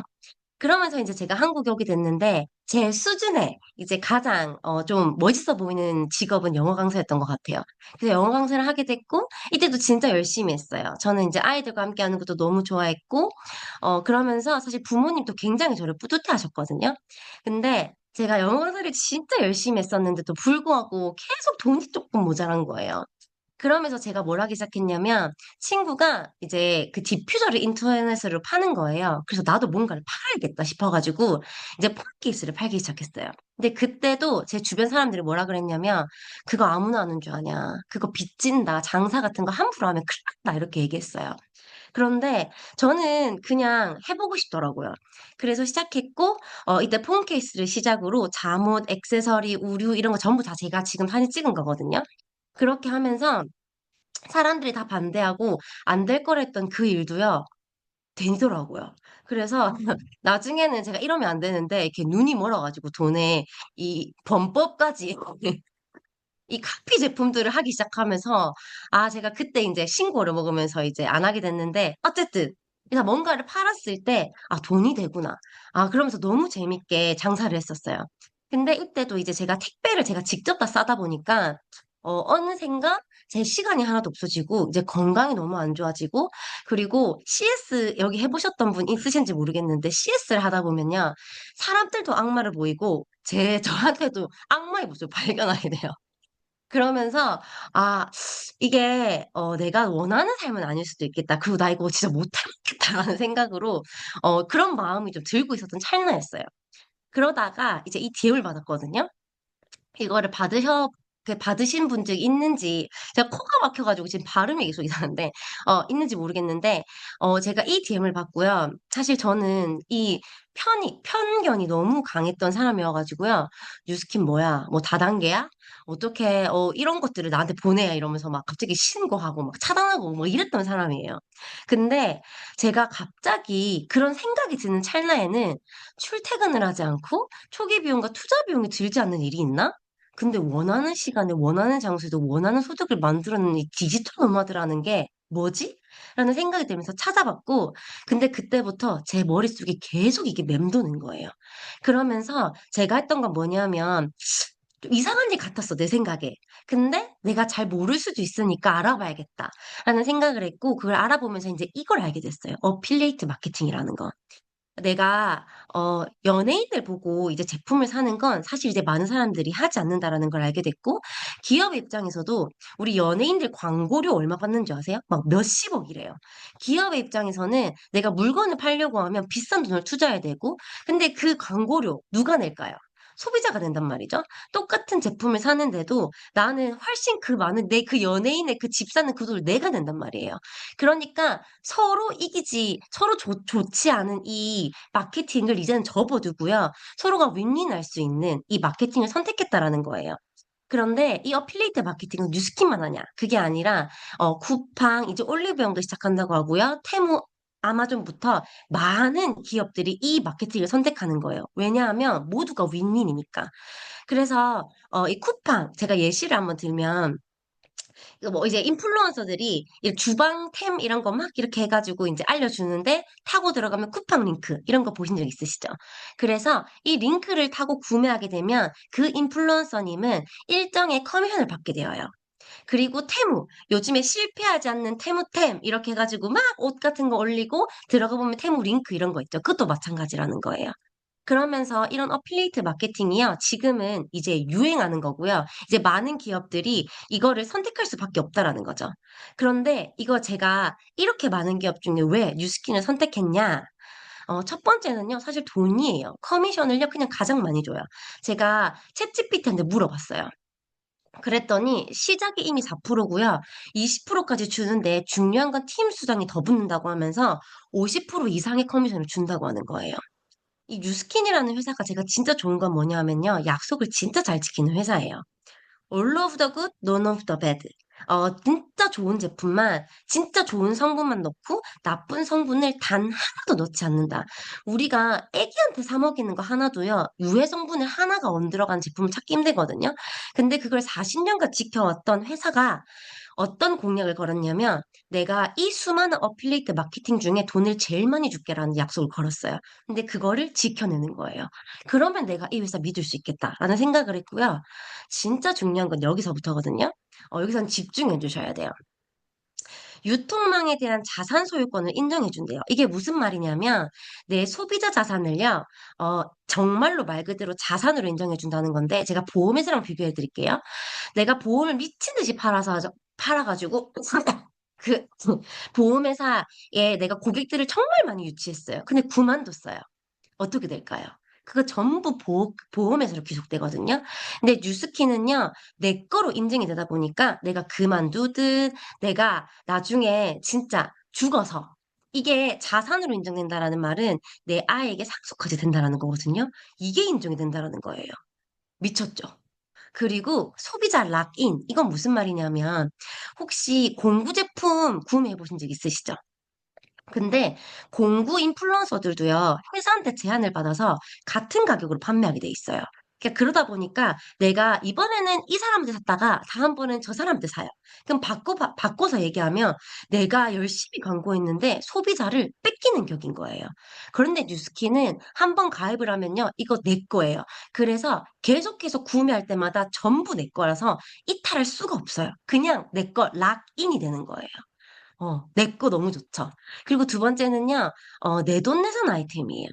그러면서 이제 제가 한국에 오게 됐는데, 제 수준에 이제 가장 좀 멋있어 보이는 직업은 영어 강사였던 것 같아요. 그래서 영어 강사를 하게 됐고, 이때도 진짜 열심히 했어요. 저는 이제 아이들과 함께 하는 것도 너무 좋아했고, 그러면서 사실 부모님도 굉장히 저를 뿌듯해 하셨거든요. 근데 제가 영어 강사를 진짜 열심히 했었는데도 불구하고 계속 돈이 조금 모자란 거예요. 그러면서 제가 뭘 하기 시작했냐면 친구가 이제 그 디퓨저를 인터넷으로 파는 거예요. 그래서 나도 뭔가를 팔아야겠다 싶어가지고 이제 폰케이스를 팔기 시작했어요. 근데 그때도 제 주변 사람들이 뭐라 그랬냐면 그거 아무나 하는 줄 아냐. 그거 빚진다. 장사 같은 거 함부로 하면 큰일 났다. 이렇게 얘기했어요. 그런데 저는 그냥 해보고 싶더라고요. 그래서 시작했고, 이때 폰 케이스를 시작으로 잠옷, 액세서리, 우류 이런 거 전부 다 제가 지금 사진 찍은 거거든요. 그렇게 하면서 사람들이 다 반대하고 안 될 거랬던 그 일도요, 되더라고요. 그래서 나중에는 제가 이러면 안 되는데 이렇게 눈이 멀어가지고 돈에 이 범법까지 이 카피 제품들을 하기 시작하면서, 제가 그때 이제 신고를 먹으면서 이제 안 하게 됐는데, 어쨌든, 그래서 뭔가를 팔았을 때, 돈이 되구나. 그러면서 너무 재밌게 장사를 했었어요. 근데 이때도 이제 제가 직접 다 싸다 보니까, 어느샌가 제 시간이 하나도 없어지고, 이제 건강이 너무 안 좋아지고, 그리고 CS, 여기 해보셨던 분 있으신지 모르겠는데, CS를 하다 보면요, 사람들도 악마를 보이고, 저한테도 악마의 모습을 발견하게 돼요. 그러면서, 아, 이게, 내가 원하는 삶은 아닐 수도 있겠다. 그리고 나 이거 진짜 못해먹겠다라는 생각으로, 그런 마음이 좀 들고 있었던 찰나였어요. 그러다가 이제 이 DM을 받았거든요. 이거를 받으신 분들 있는지, 제가 코가 막혀가지고 지금 발음이 계속 이상한데, 있는지 모르겠는데, 제가 이 DM을 받고요. 사실 저는 이 편견이 너무 강했던 사람이어가지고요. 뉴스킨 뭐야? 뭐 다단계야? 어떻게, 이런 것들을 나한테 보내야 이러면서 막 갑자기 신고하고 막 차단하고 뭐 이랬던 사람이에요. 근데 제가 갑자기 그런 생각이 드는 찰나에는 출퇴근을 하지 않고 초기 비용과 투자 비용이 들지 않는 일이 있나? 근데 원하는 시간에 원하는 장소에도 원하는 소득을 만들어내는 이 디지털 노마드라는 게 뭐지? 라는 생각이 들면서 찾아봤고, 근데 그때부터 제 머릿속에 계속 이게 맴도는 거예요. 그러면서 제가 했던 건 뭐냐면, 좀 이상한 일 같았어, 내 생각에. 근데 내가 잘 모를 수도 있으니까 알아봐야겠다. 라는 생각을 했고, 그걸 알아보면서 이제 이걸 알게 됐어요. 어필리에이트 마케팅이라는 거. 내가 연예인들 보고 이제 제품을 사는 건 사실 이제 많은 사람들이 하지 않는다라는 걸 알게 됐고 기업 입장에서도 우리 연예인들 광고료 얼마 받는지 아세요? 막 몇십억이래요. 기업의 입장에서는 내가 물건을 팔려고 하면 비싼 돈을 투자해야 되고 근데 그 광고료 누가 낼까요? 소비자가 낸단 말이죠. 똑같은 제품을 사는데도 나는 훨씬 그 많은 내 그 연예인의 그 집 사는 그 돈을 내가 낸단 말이에요. 그러니까 서로 이기지, 서로 좋지 않은 이 마케팅을 이제는 접어두고요. 서로가 윈윈할 수 있는 이 마케팅을 선택했다라는 거예요. 그런데 이 어필리에이트 마케팅은 뉴스킨만 하냐? 그게 아니라 쿠팡, 이제 올리브영도 시작한다고 하고요. 테무, 아마존부터 많은 기업들이 이 마케팅을 선택하는 거예요. 왜냐하면 모두가 윈윈이니까. 그래서 이 쿠팡, 제가 예시를 한번 들면 이거 뭐 이제 인플루언서들이 이 주방템 이런 거 막 이렇게 해가지고 이제 알려주는데 타고 들어가면 쿠팡 링크 이런 거 보신 적 있으시죠? 그래서 이 링크를 타고 구매하게 되면 그 인플루언서님은 일정의 커미션을 받게 되어요. 그리고 테무, 요즘에 실패하지 않는 테무템 이렇게 해가지고 막 옷 같은 거 올리고 들어가 보면 테무 링크 이런 거 있죠. 그것도 마찬가지라는 거예요. 그러면서 이런 어필리에이트 마케팅이요. 지금은 이제 유행하는 거고요. 이제 많은 기업들이 이거를 선택할 수밖에 없다라는 거죠. 그런데 이거 제가 이렇게 많은 기업 중에 왜 뉴스킨을 선택했냐? 첫 번째는요, 사실 돈이에요. 커미션을요, 그냥 가장 많이 줘요. 제가 챗GPT한테 물어봤어요. 그랬더니 시작이 이미 4%고요. 20%까지 주는데 중요한 건 팀 수당이 더 붙는다고 하면서 50% 이상의 커미션을 준다고 하는 거예요. 이 뉴스킨이라는 회사가 제가 진짜 좋은 건 뭐냐 하면요. 약속을 진짜 잘 지키는 회사예요. All of the good, none of the bad. 진짜 좋은 제품만, 진짜 좋은 성분만 넣고 나쁜 성분을 단 하나도 넣지 않는다. 우리가 애기한테 사 먹이는 거 하나도요, 유해 성분을 하나가 안 들어간 제품을 찾기 힘들거든요. 근데 그걸 40년간 지켜왔던 회사가 어떤 공약을 걸었냐면 내가 이 수많은 어필리에이트 마케팅 중에 돈을 제일 많이 줄게라는 약속을 걸었어요. 근데 그거를 지켜내는 거예요. 그러면 내가 이 회사 믿을 수 있겠다라는 생각을 했고요. 진짜 중요한 건 여기서부터거든요. 여기선 집중해 주셔야 돼요. 유통망에 대한 자산 소유권을 인정해 준대요. 이게 무슨 말이냐면 내 소비자 자산을요. 정말로 말 그대로 자산으로 인정해 준다는 건데 제가 보험회사랑 비교해 드릴게요. 내가 보험을 미친 듯이 팔아가지고 그 보험회사에 내가 고객들을 정말 많이 유치했어요. 근데 그만뒀어요. 어떻게 될까요? 그거 전부 보험회사로 귀속되거든요. 근데 뉴스키는요, 내 거로 인증이 되다 보니까 내가 그만두든 내가 나중에 진짜 죽어서 이게 자산으로 인정된다라는 말은 내 아이에게 상속까지 된다라는 거거든요. 이게 인정이 된다라는 거예요. 미쳤죠? 그리고 소비자 락인, 이건 무슨 말이냐면 혹시 공구 제품 구매해 보신 적 있으시죠? 근데 공구 인플루언서들도요, 회사한테 제안을 받아서 같은 가격으로 판매하게 돼 있어요. 그러다 보니까 내가 이번에는 이 사람한테 샀다가 다음번엔 저 사람한테 사요. 그럼 바꿔서 얘기하면 내가 열심히 광고했는데 소비자를 뺏기는 격인 거예요. 그런데 뉴스키는 한 번 가입을 하면요. 이거 내 거예요. 그래서 계속해서 구매할 때마다 전부 내 거라서 이탈할 수가 없어요. 그냥 내 거 락인이 되는 거예요. 내 거 너무 좋죠. 그리고 두 번째는요, 내돈내산 아이템이에요.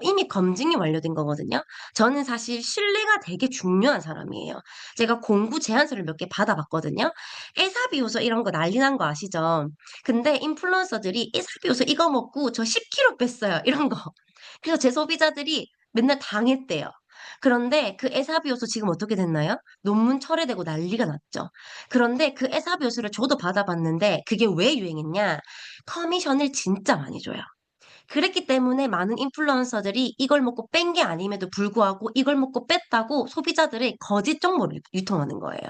이미 검증이 완료된 거거든요. 저는 사실 신뢰가 되게 중요한 사람이에요. 제가 공구 제안서를 몇 개 받아봤거든요. 에사비 요소 이런 거 난리 난 거 아시죠? 근데 인플루언서들이 에사비 요소 이거 먹고 저 10kg 뺐어요. 이런 거. 그래서 제 소비자들이 맨날 당했대요. 그런데 그 에사비 요소 지금 어떻게 됐나요? 논문 철회되고 난리가 났죠. 그런데 그 에사비 요소를 저도 받아봤는데 그게 왜 유행했냐? 커미션을 진짜 많이 줘요. 그랬기 때문에 많은 인플루언서들이 이걸 먹고 뺀 게 아님에도 불구하고 이걸 먹고 뺐다고 소비자들의 거짓 정보를 유통하는 거예요.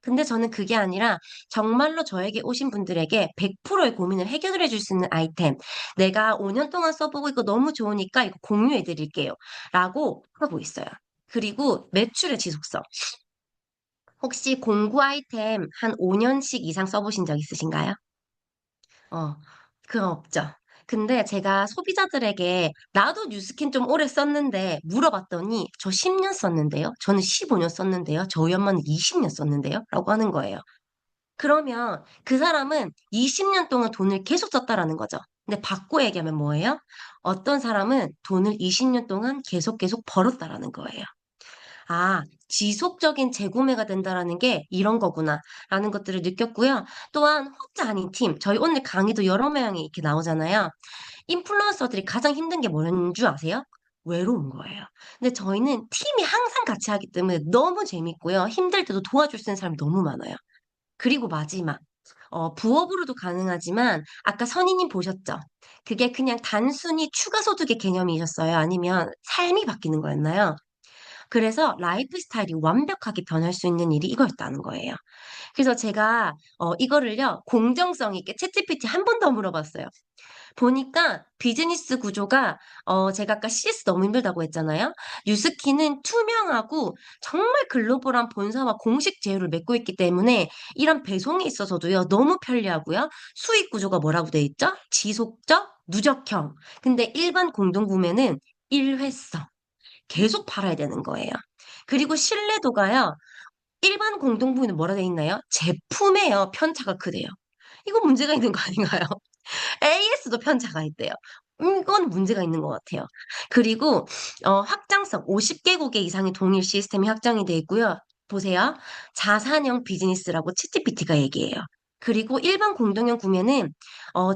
근데 저는 그게 아니라 정말로 저에게 오신 분들에게 100%의 고민을 해결해 줄 수 있는 아이템. 내가 5년 동안 써보고 이거 너무 좋으니까 이거 공유해 드릴게요. 라고 하고 있어요. 그리고 매출의 지속성. 혹시 공구 아이템 한 5년씩 이상 써보신 적 있으신가요? 어, 그건 없죠. 근데 제가 소비자들에게 나도 뉴스킨 좀 오래 썼는데 물어봤더니 저 10년 썼는데요. 저는 15년 썼는데요. 저희 엄마는 20년 썼는데요. 라고 하는 거예요. 그러면 그 사람은 20년 동안 돈을 계속 썼다라는 거죠. 근데 바꿔 얘기하면 뭐예요? 어떤 사람은 돈을 20년 동안 계속 벌었다라는 거예요. 아, 지속적인 재구매가 된다라는 게 이런 거구나, 라는 것들을 느꼈고요. 또한 혼자 아닌 팀, 저희 오늘 강의도 여러 명이 이렇게 나오잖아요. 인플루언서들이 가장 힘든 게 뭐라는 줄 아세요? 외로운 거예요. 근데 저희는 팀이 항상 같이 하기 때문에 너무 재밌고요. 힘들 때도 도와줄 수 있는 사람이 너무 많아요. 그리고 마지막, 부업으로도 가능하지만 아까 선희님 보셨죠? 그게 그냥 단순히 추가 소득의 개념이셨어요? 아니면 삶이 바뀌는 거였나요? 그래서 라이프 스타일이 완벽하게 변할 수 있는 일이 이거였다는 거예요. 그래서 제가 이거를요, 공정성 있게 챗GPT 한 번 더 물어봤어요. 보니까 비즈니스 구조가 제가 아까 CS 너무 힘들다고 했잖아요. 뉴스키는 투명하고 정말 글로벌한 본사와 공식 제휴를 맺고 있기 때문에 이런 배송에 있어서도요, 너무 편리하고요. 수익 구조가 뭐라고 돼 있죠? 지속적, 누적형. 근데 일반 공동구매는 일회성. 계속 팔아야 되는 거예요. 그리고 신뢰도가요. 일반 공동구매는 뭐라 돼 있나요? 제품에요. 편차가 크대요. 이거 문제가 있는 거 아닌가요? AS도 편차가 있대요. 이건 문제가 있는 것 같아요. 그리고 확장성 50개국의 이상의 동일 시스템이 확장이 돼 있고요. 보세요. 자산형 비즈니스라고 챗GPT가 얘기해요. 그리고 일반 공동형 구매는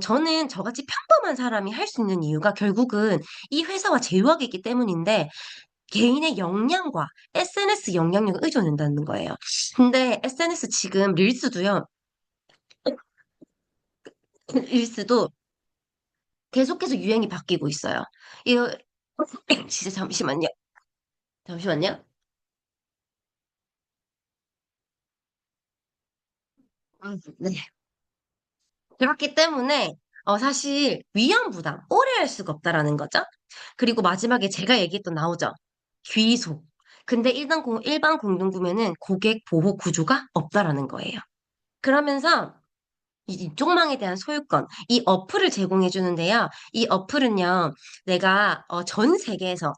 저는 저같이 평범한 사람이 할 수 있는 이유가 결국은 이 회사와 제휴하고 있기 때문인데 개인의 역량과 SNS 영향력을 의존한다는 거예요. 근데 SNS 지금 릴스도요. 릴스도 계속해서 유행이 바뀌고 있어요. 이거 진짜 잠시만요. 잠시만요. 네. 그렇기 때문에 사실 위험 부담 오래 할 수가 없다라는 거죠. 그리고 마지막에 제가 얘기했던 나오죠. 귀속. 근데 일반 공동구매는 고객 보호 구조가 없다라는 거예요. 그러면서 이쪽망에 대한 소유권, 이 어플을 제공해 주는데요. 이 어플은요, 내가 전 세계에서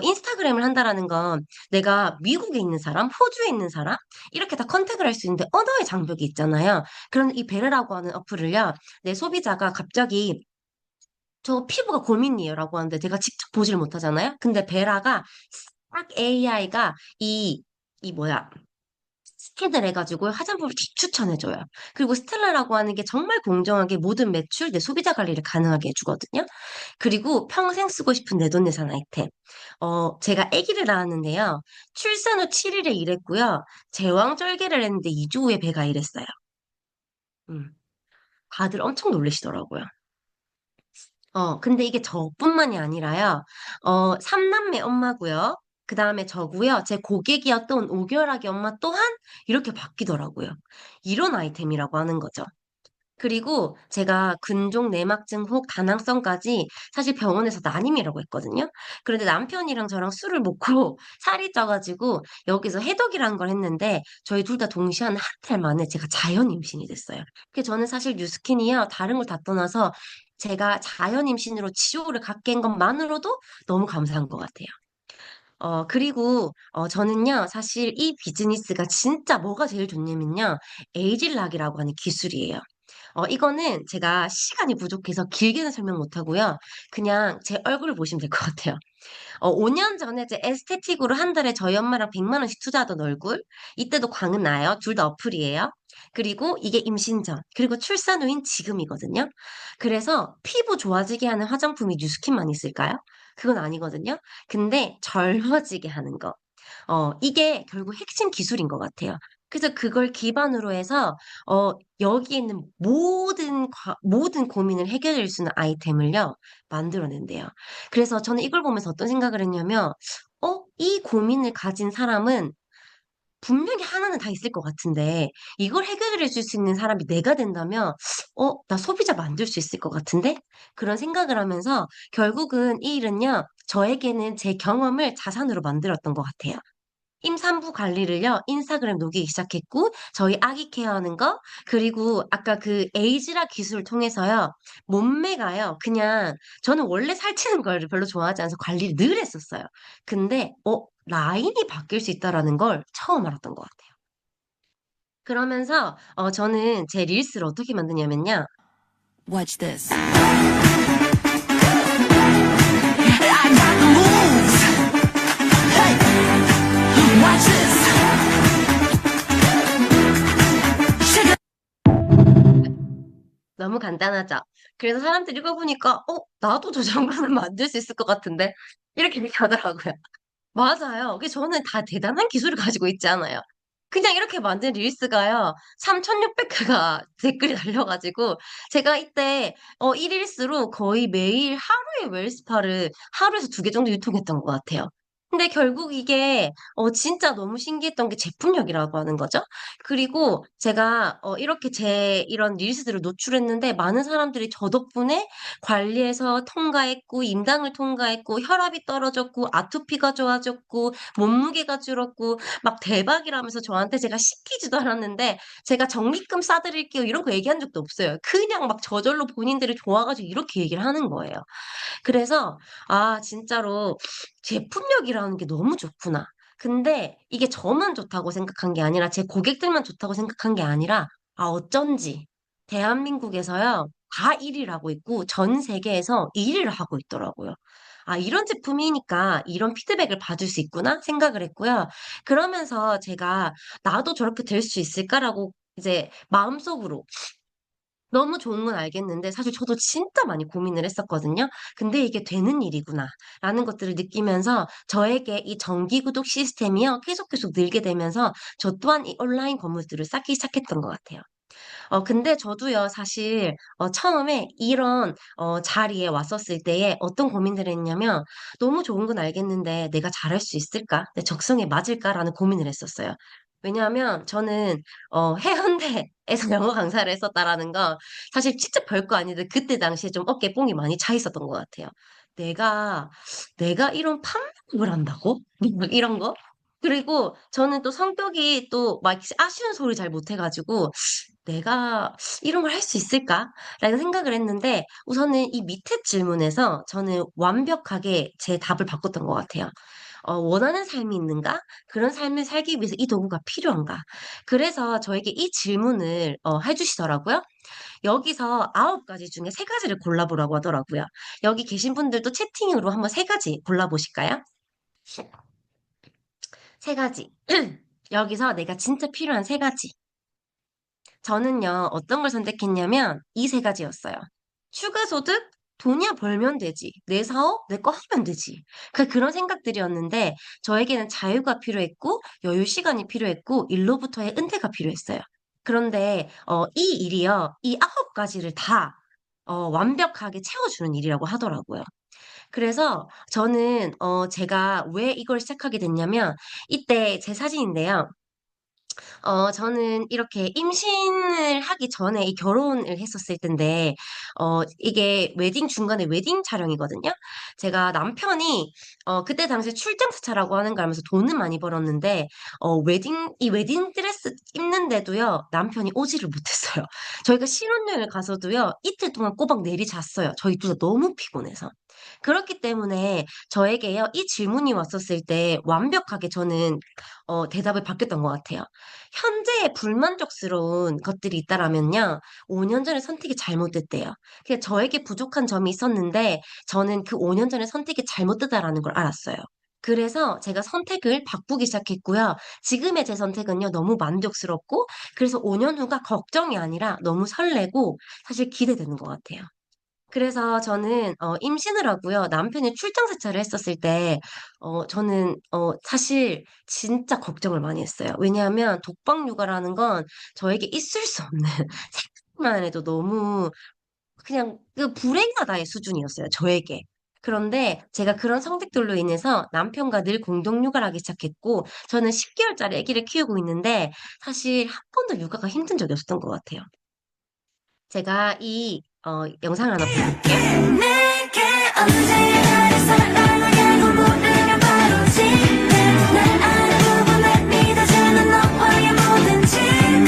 인스타그램을 한다라는 건 내가 미국에 있는 사람, 호주에 있는 사람, 이렇게 다 컨택을 할 수 있는데 언어의 장벽이 있잖아요. 그런 이 베르라고 하는 어플을요, 내 소비자가 갑자기 저 피부가 고민이에요 라고 하는데 제가 직접 보지를 못하잖아요. 근데 베라가 딱 AI가 이 뭐야, 스캔을 해가지고 화장품을 추천해줘요. 그리고 스텔라라고 하는 게 정말 공정하게 모든 매출, 내 소비자 관리를 가능하게 해주거든요. 그리고 평생 쓰고 싶은 내돈내산 아이템. 제가 아기를 낳았는데요. 출산 후 7일에 일했고요. 제왕절개를 했는데 2주 후에 배가 일했어요. 음, 다들 엄청 놀라시더라고요. 근데 이게 저뿐만이 아니라요. 삼남매 엄마고요. 그 다음에 저고요. 제 고객이었던 5개월 아기 엄마 또한 이렇게 바뀌더라고요. 이런 아이템이라고 하는 거죠. 그리고 제가 근종 내막증 혹 다낭성까지 사실 병원에서 난임이라고 했거든요. 그런데 남편이랑 저랑 술을 먹고 살이 쪄가지고 여기서 해독이라는 걸 했는데 저희 둘 다 동시에 한 달 만에 제가 자연 임신이 됐어요. 그래서 저는 사실 뉴스킨이야 다른 걸 다 떠나서 제가 자연 임신으로 치료를 갖게 한 것만으로도 너무 감사한 것 같아요. 그리고, 저는요, 사실 이 비즈니스가 진짜 뭐가 제일 좋냐면요, 에이질락이라고 하는 기술이에요. 이거는 제가 시간이 부족해서 길게는 설명 못 하고요. 그냥 제 얼굴을 보시면 될 것 같아요. 5년 전에 제 에스테틱으로 한 달에 저희 엄마랑 100만 원씩 투자하던 얼굴. 이때도 광은 나요. 둘 다 어플이에요. 그리고 이게 임신 전, 그리고 출산 후인 지금이거든요. 그래서 피부 좋아지게 하는 화장품이 뉴스킨만 있을까요? 그건 아니거든요. 근데 젊어지게 하는 거. 이게 결국 핵심 기술인 것 같아요. 그래서 그걸 기반으로 해서, 여기에 있는 모든 고민을 해결해 줄 수 있는 아이템을요, 만들어낸대요. 그래서 저는 이걸 보면서 어떤 생각을 했냐면, 이 고민을 가진 사람은 분명히 하나는 다 있을 것 같은데, 이걸 해결해 줄 수 있는 사람이 내가 된다면, 나 소비자 만들 수 있을 것 같은데? 그런 생각을 하면서, 결국은 이 일은요, 저에게는 제 경험을 자산으로 만들었던 것 같아요. 임산부 관리를요, 인스타그램 녹이기 시작했고, 저희 아기 케어하는 거, 그리고 아까 그 에이즈라 기술을 통해서요, 몸매가요, 그냥, 저는 원래 살찌는 걸 별로 좋아하지 않아서 관리를 늘 했었어요. 근데, 라인이 바뀔 수 있다라는 걸 처음 알았던 것 같아요. 그러면서, 저는 제 릴스를 어떻게 만드냐면요, Watch this. I got the moves. Hey, watch this. Shake 너무 간단하죠? 그래서 사람들이 이거 보니까, 나도 저 정도는 만들 수 있을 것 같은데? 이렇게 얘기하더라고요. 맞아요. 저는 다 대단한 기술을 가지고 있지 않아요. 그냥 이렇게 만든 릴스가요, 3,600회가 댓글이 달려가지고, 제가 이때, 1릴스로 거의 매일 하루에 웰스파를 하루에서 2개 정도 유통했던 것 같아요. 근데 결국 이게, 진짜 너무 신기했던 게 제품력이라고 하는 거죠. 그리고 제가, 이렇게 제 이런 릴스들을 노출했는데, 많은 사람들이 저 덕분에 관리해서 통과했고, 임당을 통과했고, 혈압이 떨어졌고, 아토피가 좋아졌고, 몸무게가 줄었고, 막 대박이라면서 저한테 제가 시키지도 않았는데 제가 적립금 싸드릴게요 이런 거 얘기한 적도 없어요. 그냥 막 저절로 본인들이 좋아가지고 이렇게 얘기를 하는 거예요. 그래서 진짜로 제품력이라는 게 너무 좋구나. 근데 이게 저만 좋다고 생각한 게 아니라 제 고객들만 좋다고 생각한 게 아니라 어쩐지 대한민국에서요 다 1위를 하고 있고 전 세계에서 1위를 하고 있더라고요. 이런 제품이니까 이런 피드백을 받을 수 있구나 생각을 했고요. 그러면서 제가 나도 저렇게 될 수 있을까라고 이제 마음속으로 너무 좋은 건 알겠는데 사실 저도 진짜 많이 고민을 했었거든요. 근데 이게 되는 일이구나 라는 것들을 느끼면서 저에게 이 정기 구독 시스템이요 계속 늘게 되면서 저 또한 이 온라인 건물들을 쌓기 시작했던 것 같아요. 근데 저도요, 사실, 처음에 이런, 자리에 왔었을 때에 어떤 고민들을 했냐면, 너무 좋은 건 알겠는데 내가 잘할 수 있을까? 내 적성에 맞을까라는 고민을 했었어요. 왜냐하면 저는, 해운대에서 영어 강사를 했었다라는 건 사실 진짜 별거 아닌데 그때 당시에 좀 어깨 뽕이 많이 차 있었던 것 같아요. 내가, 내가 이런 판매를 한다고? 막 이런 거? 그리고 저는 또 성격이 또 막 아쉬운 소리 잘 못해가지고 내가 이런 걸 할 수 있을까? 라는 생각을 했는데 우선은 이 밑에 질문에서 저는 완벽하게 제 답을 바꿨던 것 같아요. 원하는 삶이 있는가? 그런 삶을 살기 위해서 이 도구가 필요한가? 그래서 저에게 이 질문을 해주시더라고요. 여기서 9가지 중에 3가지를 골라보라고 하더라고요. 여기 계신 분들도 채팅으로 한번 3가지 골라보실까요? 3가지. 여기서 내가 진짜 필요한 3가지. 저는요, 어떤 걸 선택했냐면, 이 3가지였어요. 추가 소득? 돈이야 벌면 되지. 내 사업? 내 거 하면 되지. 그런 생각들이었는데, 저에게는 자유가 필요했고, 여유 시간이 필요했고, 일로부터의 은퇴가 필요했어요. 그런데, 이 일이요, 이 9가지를 다, 완벽하게 채워주는 일이라고 하더라고요. 그래서 저는, 제가 왜 이걸 시작하게 됐냐면, 이때 제 사진인데요. 저는 이렇게 임신을 하기 전에 이 결혼을 했었을 텐데, 이게 웨딩 중간에 웨딩 촬영이거든요. 제가 남편이, 그때 당시에 출장사차라고 하는 거 하면서 돈은 많이 벌었는데, 이 웨딩 드레스 입는데도요, 남편이 오지를 못했어요. 저희가 신혼여행을 가서도요, 이틀 동안 꼬박 내리 잤어요. 저희 둘 다 너무 피곤해서. 그렇기 때문에 저에게요, 이 질문이 왔었을 때 완벽하게 저는 대답을 바뀌었던 것 같아요. 현재의 불만족스러운 것들이 있다라면요, 5년 전에 선택이 잘못됐대요. 그냥 저에게 부족한 점이 있었는데, 저는 그 5년 전에 선택이 잘못됐다라는 걸 알았어요. 그래서 제가 선택을 바꾸기 시작했고요. 지금의 제 선택은요, 너무 만족스럽고, 그래서 5년 후가 걱정이 아니라 너무 설레고, 사실 기대되는 것 같아요. 그래서 저는 임신을 하고요. 남편이 출장 세차를 했었을 때 저는 사실 진짜 걱정을 많이 했어요. 왜냐하면 독박 육아라는 건 저에게 있을 수 없는 생각만 해도 너무 그냥 그 불행하다의 수준이었어요. 저에게. 그런데 제가 그런 성택들로 인해서 남편과 늘 공동 육아를 하기 시작했고 저는 10개월짜리 아기를 키우고 있는데 사실 한 번도 육아가 힘든 적이 없었던 것 같아요. 제가 이 영상을 하나 보여드릴게요. 내게 언제나 나를 사랑하냐고 물으면 바로 지금 날 알아보고 날 믿어주는 너와의 모든 지금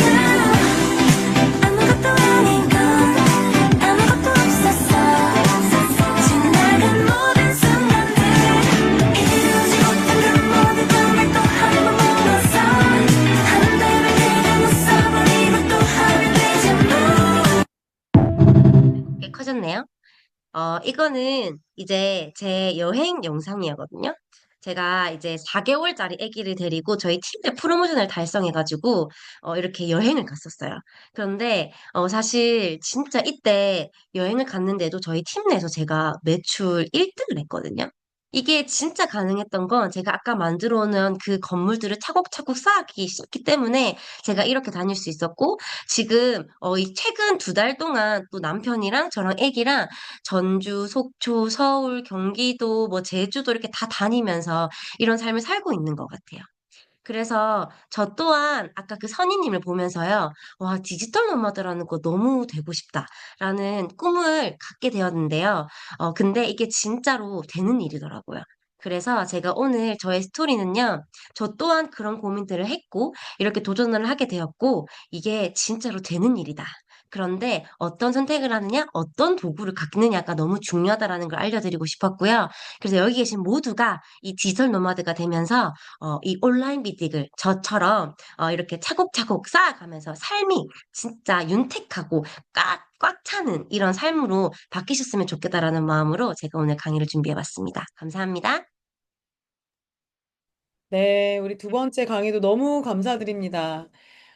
아무것도 아닌 건 아무것도 없었어 지나간 모든 순간들 이루지 못한 그 모든 꿈을 또 한 번 물었어 한 땀을 내가 웃어버리고 또 하면 되지 뭐 꽤 커졌네요. 이거는 이제 제 여행 영상이었거든요. 제가 이제 4개월짜리 아기를 데리고 저희 팀의 프로모션을 달성해가지고, 이렇게 여행을 갔었어요. 그런데, 사실 진짜 이때 여행을 갔는데도 저희 팀 내에서 제가 매출 1등을 했거든요. 이게 진짜 가능했던 건 제가 아까 만들어 놓은 그 건물들을 차곡차곡 쌓기 시작했기 때문에 제가 이렇게 다닐 수 있었고, 지금, 이 최근 2달 동안 또 남편이랑 저랑 아기랑 전주, 속초, 서울, 경기도, 뭐 제주도 이렇게 다 다니면서 이런 삶을 살고 있는 것 같아요. 그래서 저 또한 아까 그 선희님을 보면서요, 와, 디지털 노마드라는 거 너무 되고 싶다라는 꿈을 갖게 되었는데요. 근데 이게 진짜로 되는 일이더라고요. 그래서 제가 오늘 저의 스토리는요, 저 또한 그런 고민들을 했고, 이렇게 도전을 하게 되었고, 이게 진짜로 되는 일이다. 그런데 어떤 선택을 하느냐, 어떤 도구를 갖느냐가 너무 중요하다라는 걸 알려드리고 싶었고요. 그래서 여기 계신 모두가 이 디지털 노마드가 되면서 이 온라인 비직을 저처럼 이렇게 차곡차곡 쌓아가면서 삶이 진짜 윤택하고 꽉 차는 이런 삶으로 바뀌셨으면 좋겠다라는 마음으로 제가 오늘 강의를 준비해봤습니다. 감사합니다. 네, 우리 두 번째 강의도 너무 감사드립니다.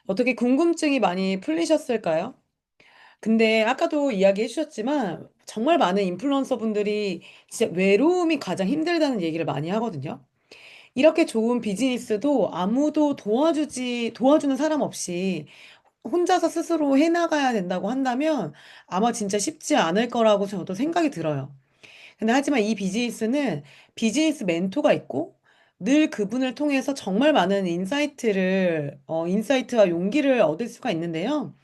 어떻게 궁금증이 많이 풀리셨을까요? 근데 아까도 이야기해 주셨지만 정말 많은 인플루언서 분들이 진짜 외로움이 가장 힘들다는 얘기를 많이 하거든요. 이렇게 좋은 비즈니스도 아무도 도와주는 사람 없이 혼자서 스스로 해나가야 된다고 한다면 아마 진짜 쉽지 않을 거라고 저도 생각이 들어요. 근데 하지만 이 비즈니스는 비즈니스 멘토가 있고 늘 그분을 통해서 정말 많은 인사이트와 용기를 얻을 수가 있는데요.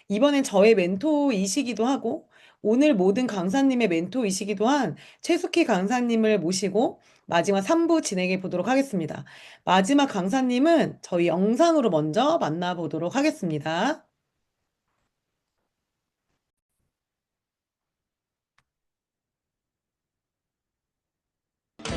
이번엔 저의 멘토이시기도 하고 오늘 모든 강사님의 멘토이시기도 한 최숙희 강사님을 모시고 마지막 3부 진행해 보도록 하겠습니다. 마지막 강사님은 저희 영상으로 먼저 만나보도록 하겠습니다.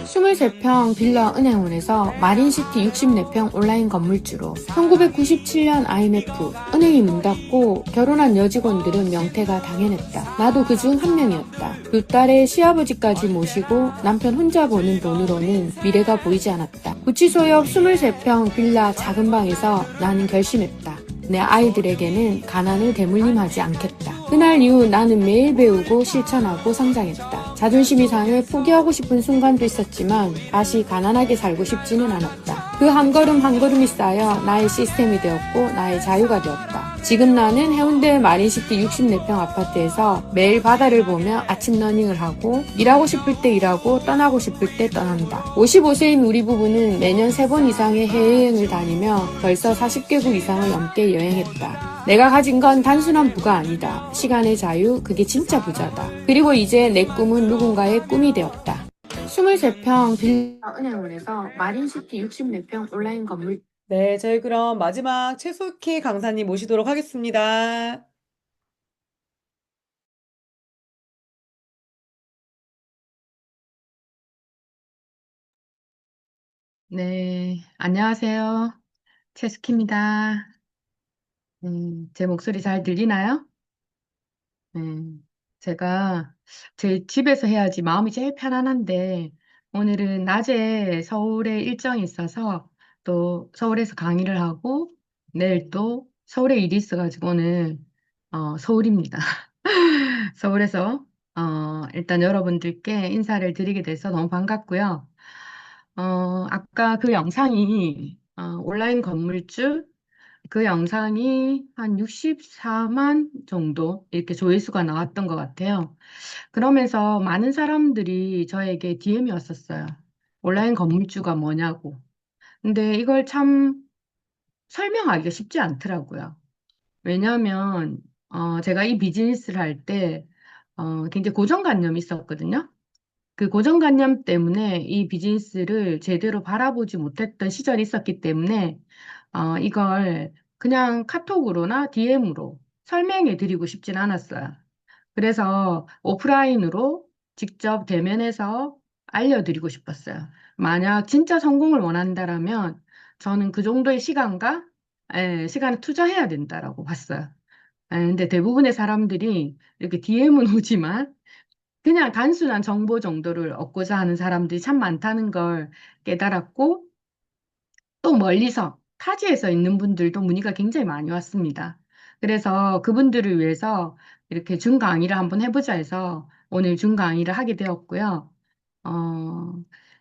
23평 빌라 은행원에서 마린시티 64평 온라인 건물주로 1997년 IMF 은행이 문 닫고 결혼한 여직원들은 명퇴가 당연했다. 나도 그중 한 명이었다. 두 딸의 시아버지까지 모시고 남편 혼자 버는 돈으로는 미래가 보이지 않았다. 구치소 옆 23평 빌라 작은 방에서 나는 결심했다. 내 아이들에게는 가난을 대물림하지 않겠다. 그날 이후 나는 매일 배우고 실천하고 성장했다. 자존심이 상해 포기하고 싶은 순간도 있었지만 다시 가난하게 살고 싶지는 않았다. 그 한 걸음 한 걸음이 쌓여 나의 시스템이 되었고 나의 자유가 되었다. 지금 나는 해운대 마린시티 64평 아파트에서 매일 바다를 보며 아침 러닝을 하고 일하고 싶을 때 일하고 떠나고 싶을 때 떠난다. 55세인 우리 부부는 매년 3번 이상의 해외여행을 다니며 벌써 40개국 이상을 넘게 여행했다. 내가 가진 건 단순한 부가 아니다. 시간의 자유, 그게 진짜 부자다. 그리고 이제 내 꿈은 누군가의 꿈이 되었다. 23평 빌라 은행원에서 마린시티 64평 온라인 건물. 네, 저희 그럼 마지막 최숙희 강사님 모시도록 하겠습니다. 네, 안녕하세요. 채스키입니다. 제 목소리 잘 들리나요? 네, 제가 제 집에서 해야지 마음이 제일 편안한데, 오늘은 낮에 서울에 일정이 있어서 또 서울에서 강의를 하고, 내일 또 서울에 일이 있어가지고 오늘 서울입니다. 서울에서 일단 여러분들께 인사를 드리게 돼서 너무 반갑고요. 아까 그 영상이 온라인 건물주 그 영상이 한 64만 정도 이렇게 조회수가 나왔던 것 같아요. 그러면서 많은 사람들이 저에게 DM이 왔었어요. 온라인 건물주가 뭐냐고. 근데 이걸 참 설명하기가 쉽지 않더라고요. 왜냐하면 제가 이 비즈니스를 할 때 굉장히 고정관념이 있었거든요. 그 고정관념 때문에 이 비즈니스를 제대로 바라보지 못했던 시절이 있었기 때문에 이걸 그냥 카톡으로나 DM으로 설명해 드리고 싶진 않았어요. 그래서 오프라인으로 직접 대면해서 알려드리고 싶었어요. 만약 진짜 성공을 원한다라면 저는 그 정도의 시간과 시간을 투자해야 된다라고 봤어요. 근데 대부분의 사람들이 이렇게 DM은 오지만 그냥 단순한 정보 정도를 얻고자 하는 사람들이 참 많다는 걸 깨달았고, 또 멀리서 타지에서 있는 분들도 문의가 굉장히 많이 왔습니다. 그래서 그분들을 위해서 이렇게 준 강의를 한번 해보자 해서 오늘 준 강의를 하게 되었고요. 어,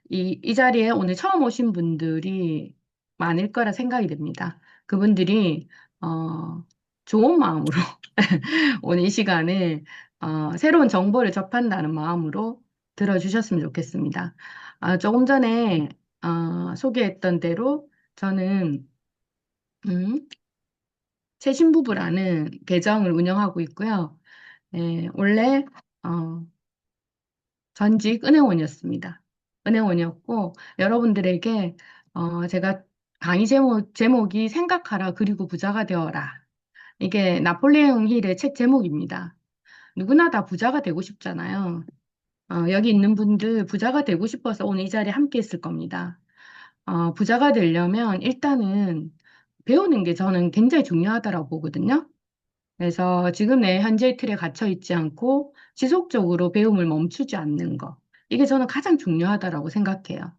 이 자리에 오늘 처음 오신 분들이 많을 거라 생각이 됩니다. 그분들이 좋은 마음으로 오늘 이 시간을 새로운 정보를 접한다는 마음으로 들어주셨으면 좋겠습니다. 조금 전에 소개했던 대로 저는 음, 새신부부라는 계정을 운영하고 있고요. 원래 어, 전직 은행원이었습니다. 은행원이었고 여러분들에게 제가 강의 제목이 생각하라 그리고 부자가 되어라. 이게 나폴레옹 힐의 책 제목입니다. 누구나 다 부자가 되고 싶잖아요. 여기 있는 분들 부자가 되고 싶어서 오늘 이 자리에 함께 했을 겁니다. 부자가 되려면 일단은 배우는 게 저는 굉장히 중요하다고 보거든요. 그래서 지금 내 현재 틀에 갇혀 있지 않고 지속적으로 배움을 멈추지 않는 거. 이게 저는 가장 중요하다고 생각해요.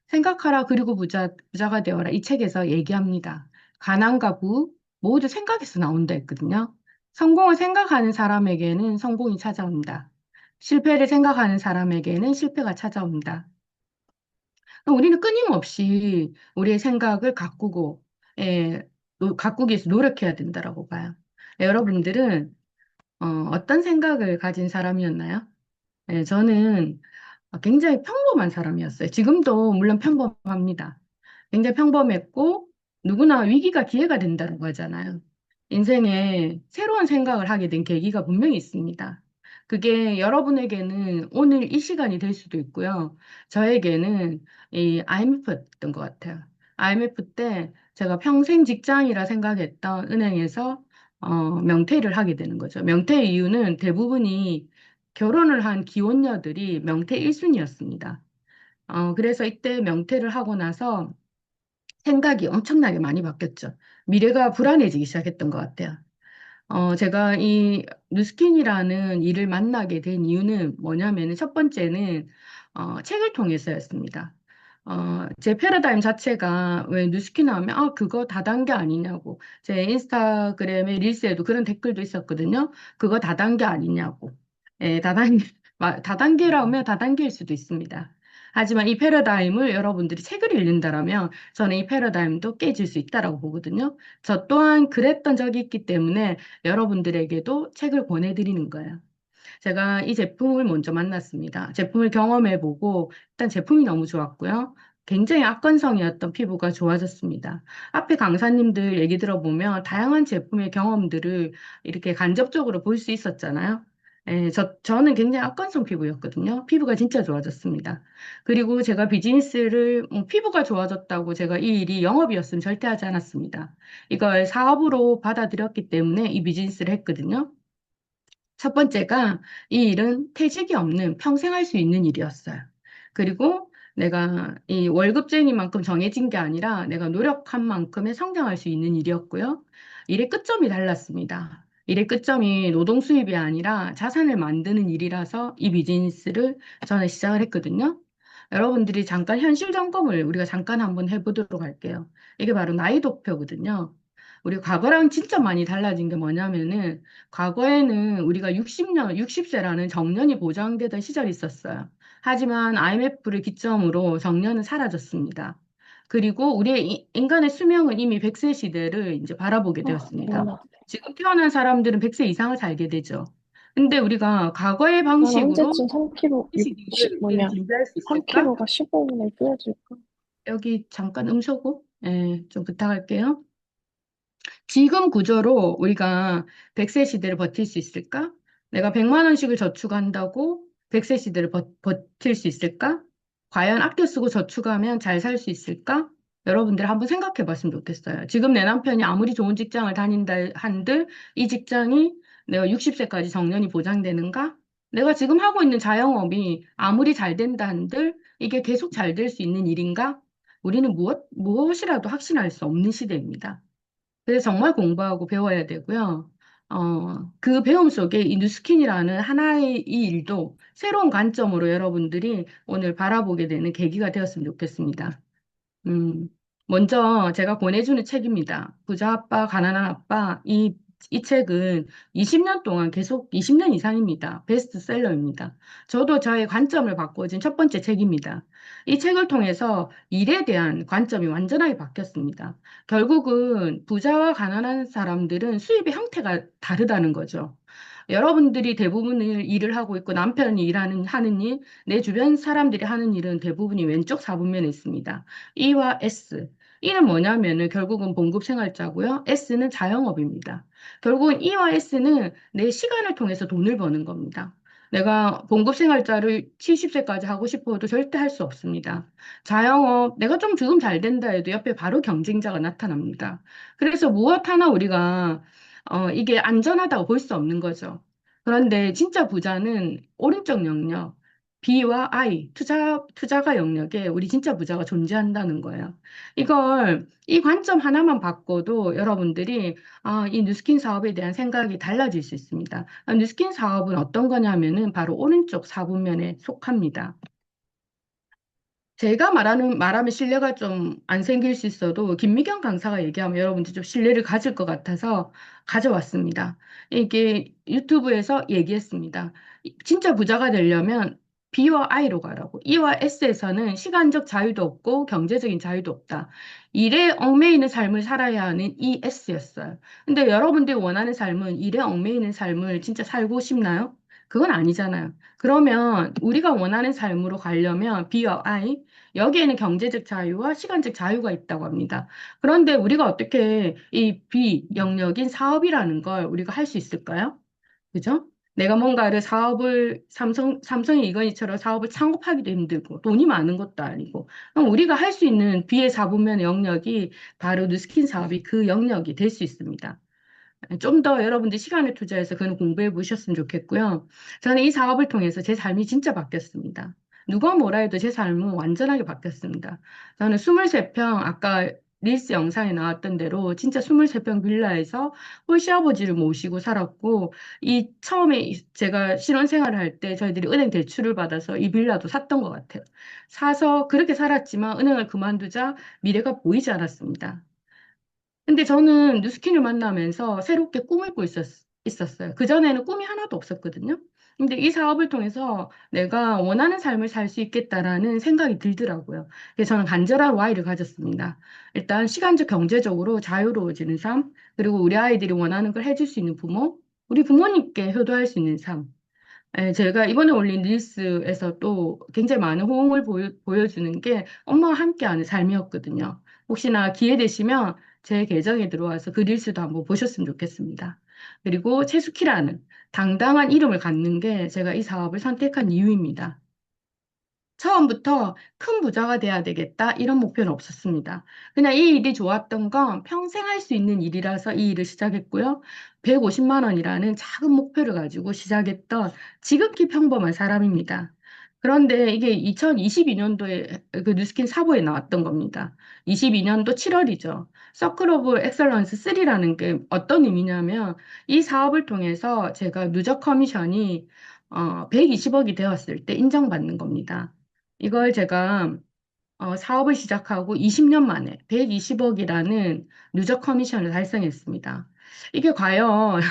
생각하라 그리고 부자가 되어라 이 책에서 얘기합니다. 가난과 부 모두 생각에서 나온다 했거든요. 성공을 생각하는 사람에게는 성공이 찾아온다. 실패를 생각하는 사람에게는 실패가 찾아온다. 그럼 우리는 끊임없이 우리의 생각을 가꾸고, 가꾸기 위해서 노력해야 된다라고 봐요. 여러분들은 어떤 생각을 가진 사람이었나요? 저는 굉장히 평범한 사람이었어요. 지금도 물론 평범합니다. 굉장히 평범했고, 누구나 위기가 기회가 된다고 하잖아요. 인생에 새로운 생각을 하게 된 계기가 분명히 있습니다. 그게 여러분에게는 오늘 이 시간이 될 수도 있고요. 저에게는 이 IMF였던 것 같아요. IMF 때 제가 평생 직장이라 생각했던 은행에서 명퇴를 하게 되는 거죠. 명퇴 이유는 대부분이 결혼을 한 기혼녀들이 명퇴 1순위였습니다. 그래서 이때 명퇴를 하고 나서 생각이 엄청나게 많이 바뀌었죠. 미래가 불안해지기 시작했던 것 같아요. 제가 이 누스킨이라는 일을 만나게 된 이유는 뭐냐면 첫 번째는 책을 통해서였습니다. 제 패러다임 자체가 왜 누스킨 하면 그거 다단계 아니냐고 제 인스타그램에 릴스에도 그런 댓글도 있었거든요. 그거 다단계 아니냐고. 다단계라면 다단계일 수도 있습니다. 하지만 이 패러다임을 여러분들이 책을 읽는다라면 저는 이 패러다임도 깨질 수 있다라고 보거든요. 저 또한 그랬던 적이 있기 때문에 여러분들에게도 책을 권해드리는 거예요. 제가 이 제품을 먼저 만났습니다. 제품을 경험해보고 일단 제품이 너무 좋았고요. 굉장히 악건성이었던 피부가 좋아졌습니다. 앞에 강사님들 얘기 들어보면 다양한 제품의 경험들을 이렇게 간접적으로 볼 수 있었잖아요. 예, 저는 굉장히 악건성 피부였거든요. 피부가 진짜 좋아졌습니다. 그리고 제가 비즈니스를, 피부가 좋아졌다고 제가 이 일이 영업이었으면 절대 하지 않았습니다. 이걸 사업으로 받아들였기 때문에 이 비즈니스를 했거든요. 첫 번째가 이 일은 퇴직이 없는 평생 할 수 있는 일이었어요. 그리고 내가 이 월급쟁이만큼 정해진 게 아니라 내가 노력한 만큼의 성장할 수 있는 일이었고요. 일의 끝점이 달랐습니다. 일의 끝점이 노동 수입이 아니라 자산을 만드는 일이라서 이 비즈니스를 저는 시작을 했거든요. 여러분들이 잠깐 현실 점검을 우리가 잠깐 한번 해보도록 할게요. 이게 바로 나이 도표거든요. 우리 과거랑 진짜 많이 달라진 게 뭐냐면은 과거에는 우리가 60년, 60세라는 정년이 보장되던 시절이 있었어요. 하지만 IMF를 기점으로 정년은 사라졌습니다. 그리고 우리의 인간의 수명은 이미 100세 시대를 이제 바라보게 되었습니다. 지금 태어난 사람들은 100세 이상을 살게 되죠. 근데 우리가 과거의 난 방식으로 언제쯤 3kg, 이 시대를 우리는 뭐냐, 준비할 수 있을까? 3kg가 15분에 뛰어질까? 여기 잠깐 음소거, 좀 부탁할게요. 지금 구조로 우리가 100세 시대를 버틸 수 있을까? 내가 100만 원씩을 저축한다고 100세 시대를 버틸 수 있을까? 과연 아껴 쓰고 저축하면 잘 살 수 있을까? 여러분들 한번 생각해 봤으면 좋겠어요. 지금 내 남편이 아무리 좋은 직장을 다닌다 한들 이 직장이 내가 60세까지 정년이 보장되는가? 내가 지금 하고 있는 자영업이 아무리 잘 된다 한들 이게 계속 잘 될 수 있는 일인가? 우리는 무엇이라도 확신할 수 없는 시대입니다. 그래서 정말 공부하고 배워야 되고요. 그 배움 속에 이 뉴스킨이라는 하나의 이 일도 새로운 관점으로 여러분들이 오늘 바라보게 되는 계기가 되었으면 좋겠습니다. 음, 먼저 제가 권해주는 책입니다. 부자 아빠, 가난한 아빠. 이 책은 20년 동안 계속 20년 이상입니다. 베스트셀러입니다. 저도 저의 관점을 바꿔준 첫 번째 책입니다. 이 책을 통해서 일에 대한 관점이 완전하게 바뀌었습니다. 결국은 부자와 가난한 사람들은 수입의 형태가 다르다는 거죠. 여러분들이 대부분의 일을 하고 있고 남편이 하는 일, 내 주변 사람들이 하는 일은 대부분이 왼쪽 4분면에 있습니다. E와 S. E는 뭐냐면은 결국은 봉급생활자고요. S는 자영업입니다. 결국은 E와 S는 내 시간을 통해서 돈을 버는 겁니다. 내가 봉급생활자를 70세까지 하고 싶어도 절대 할 수 없습니다. 자영업, 내가 좀 지금 잘 된다 해도 옆에 바로 경쟁자가 나타납니다. 그래서 무엇 하나 우리가 이게 안전하다고 볼 수 없는 거죠. 그런데 진짜 부자는 오른쪽 영역, B와 I, 투자가 영역에 우리 진짜 부자가 존재한다는 거예요. 이 관점 하나만 바꿔도 여러분들이, 이 뉴스킨 사업에 대한 생각이 달라질 수 있습니다. 뉴스킨 사업은 어떤 거냐면은 바로 오른쪽 4분면에 속합니다. 제가 말하면 신뢰가 좀 안 생길 수 있어도 김미경 강사가 얘기하면 여러분들 좀 신뢰를 가질 것 같아서 가져왔습니다. 이게 유튜브에서 얘기했습니다. 진짜 부자가 되려면 B와 I로 가라고. E와 S에서는 시간적 자유도 없고 경제적인 자유도 없다. 일에 얽매이는 삶을 살아야 하는 ES였어요. 근데 여러분들이 원하는 삶은 일에 얽매이는 삶을 진짜 살고 싶나요? 그건 아니잖아요. 그러면 우리가 원하는 삶으로 가려면 B와 I, 여기에는 경제적 자유와 시간적 자유가 있다고 합니다. 그런데 우리가 어떻게 이 B 영역인 사업이라는 걸 우리가 할 수 있을까요? 그죠? 내가 뭔가를 삼성의 이건희처럼 사업을 창업하기도 힘들고 돈이 많은 것도 아니고 그럼 우리가 할 수 있는 B의 4분면 영역이 바로 뉴스킨 사업이 그 영역이 될 수 있습니다. 좀 더 여러분들 시간을 투자해서 그건 공부해 보셨으면 좋겠고요. 저는 이 사업을 통해서 제 삶이 진짜 바뀌었습니다. 누가 뭐라 해도 제 삶은 완전하게 바뀌었습니다. 저는 23평, 아까 릴스 영상에 나왔던 대로 진짜 23평 빌라에서 홀시아버지를 모시고 살았고, 처음에 제가 신혼생활을 할 때 저희들이 은행 대출을 받아서 이 빌라도 샀던 것 같아요. 사서 그렇게 살았지만 은행을 그만두자 미래가 보이지 않았습니다. 근데 저는 뉴스킨을 만나면서 새롭게 꿈을 꾸고 있었어요. 그전에는 꿈이 하나도 없었거든요. 근데 이 사업을 통해서 내가 원하는 삶을 살 수 있겠다라는 생각이 들더라고요. 그래서 저는 간절한 와이를 가졌습니다. 일단 시간적, 경제적으로 자유로워지는 삶, 그리고 우리 아이들이 원하는 걸 해줄 수 있는 부모, 우리 부모님께 효도할 수 있는 삶. 예, 제가 이번에 올린 릴스에서 또 굉장히 많은 호응을 보여주는 게 엄마와 함께하는 삶이었거든요. 혹시나 기회 되시면 제 계정에 들어와서 그 릴스도 한번 보셨으면 좋겠습니다. 그리고 채수키라는 당당한 이름을 갖는 게 제가 이 사업을 선택한 이유입니다. 처음부터 큰 부자가 돼야 되겠다 이런 목표는 없었습니다. 그냥 이 일이 좋았던 건 평생 할 수 있는 일이라서 이 일을 시작했고요. 150만 원이라는 작은 목표를 가지고 시작했던 지극히 평범한 사람입니다. 그런데 이게 2022년도에 그 뉴스킨 사보에 나왔던 겁니다. 22년도 7월이죠. 서클 오브 엑설런스 3라는 게 어떤 의미냐면 이 사업을 통해서 제가 누적 커미션이 120억이 되었을 때 인정받는 겁니다. 이걸 제가 사업을 시작하고 20년 만에 120억이라는 누적 커미션을 달성했습니다. 이게 과연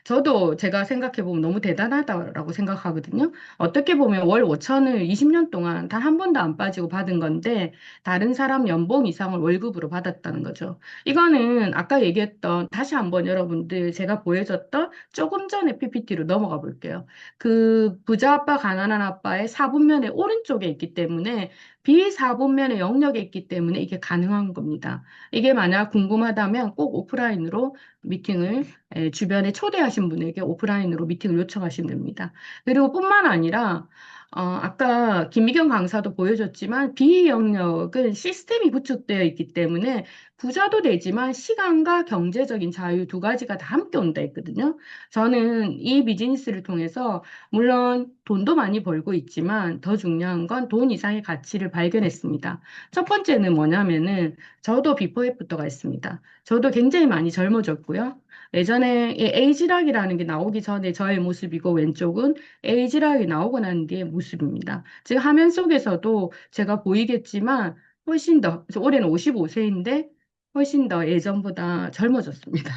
저도 제가 생각해보면 너무 대단하다고 생각하거든요. 어떻게 보면 월 5천을 20년 동안 단 한 번도 안 빠지고 받은 건데 다른 사람 연봉 이상을 월급으로 받았다는 거죠. 이거는 아까 얘기했던 다시 한번 여러분들 제가 보여줬던 조금 전에 PPT로 넘어가 볼게요. 그 부자 아빠 가난한 아빠의 4분면의 오른쪽에 있기 때문에 비사분면의 영역에 있기 때문에 이게 가능한 겁니다. 이게 만약 궁금하다면 꼭 오프라인으로 미팅을 주변에 초대하신 분에게 오프라인으로 미팅을 요청하시면 됩니다. 그리고 뿐만 아니라 아까 김미경 강사도 보여줬지만 B 영역은 시스템이 구축되어 있기 때문에 부자도 되지만 시간과 경제적인 자유 두 가지가 다 함께 온다 했거든요. 저는 이 비즈니스를 통해서 물론 돈도 많이 벌고 있지만 더 중요한 건 돈 이상의 가치를 발견했습니다. 첫 번째는 뭐냐면은 저도 비포 애프터가 있습니다. 저도 굉장히 많이 젊어졌고요. 예전에 이 에이지락이라는 게 나오기 전에 저의 모습이고 왼쪽은 에이지락이 나오고 난 뒤의 모습입니다. 지금 화면 속에서도 제가 보이겠지만 훨씬 더, 올해는 55세인데 훨씬 더 예전보다 젊어졌습니다.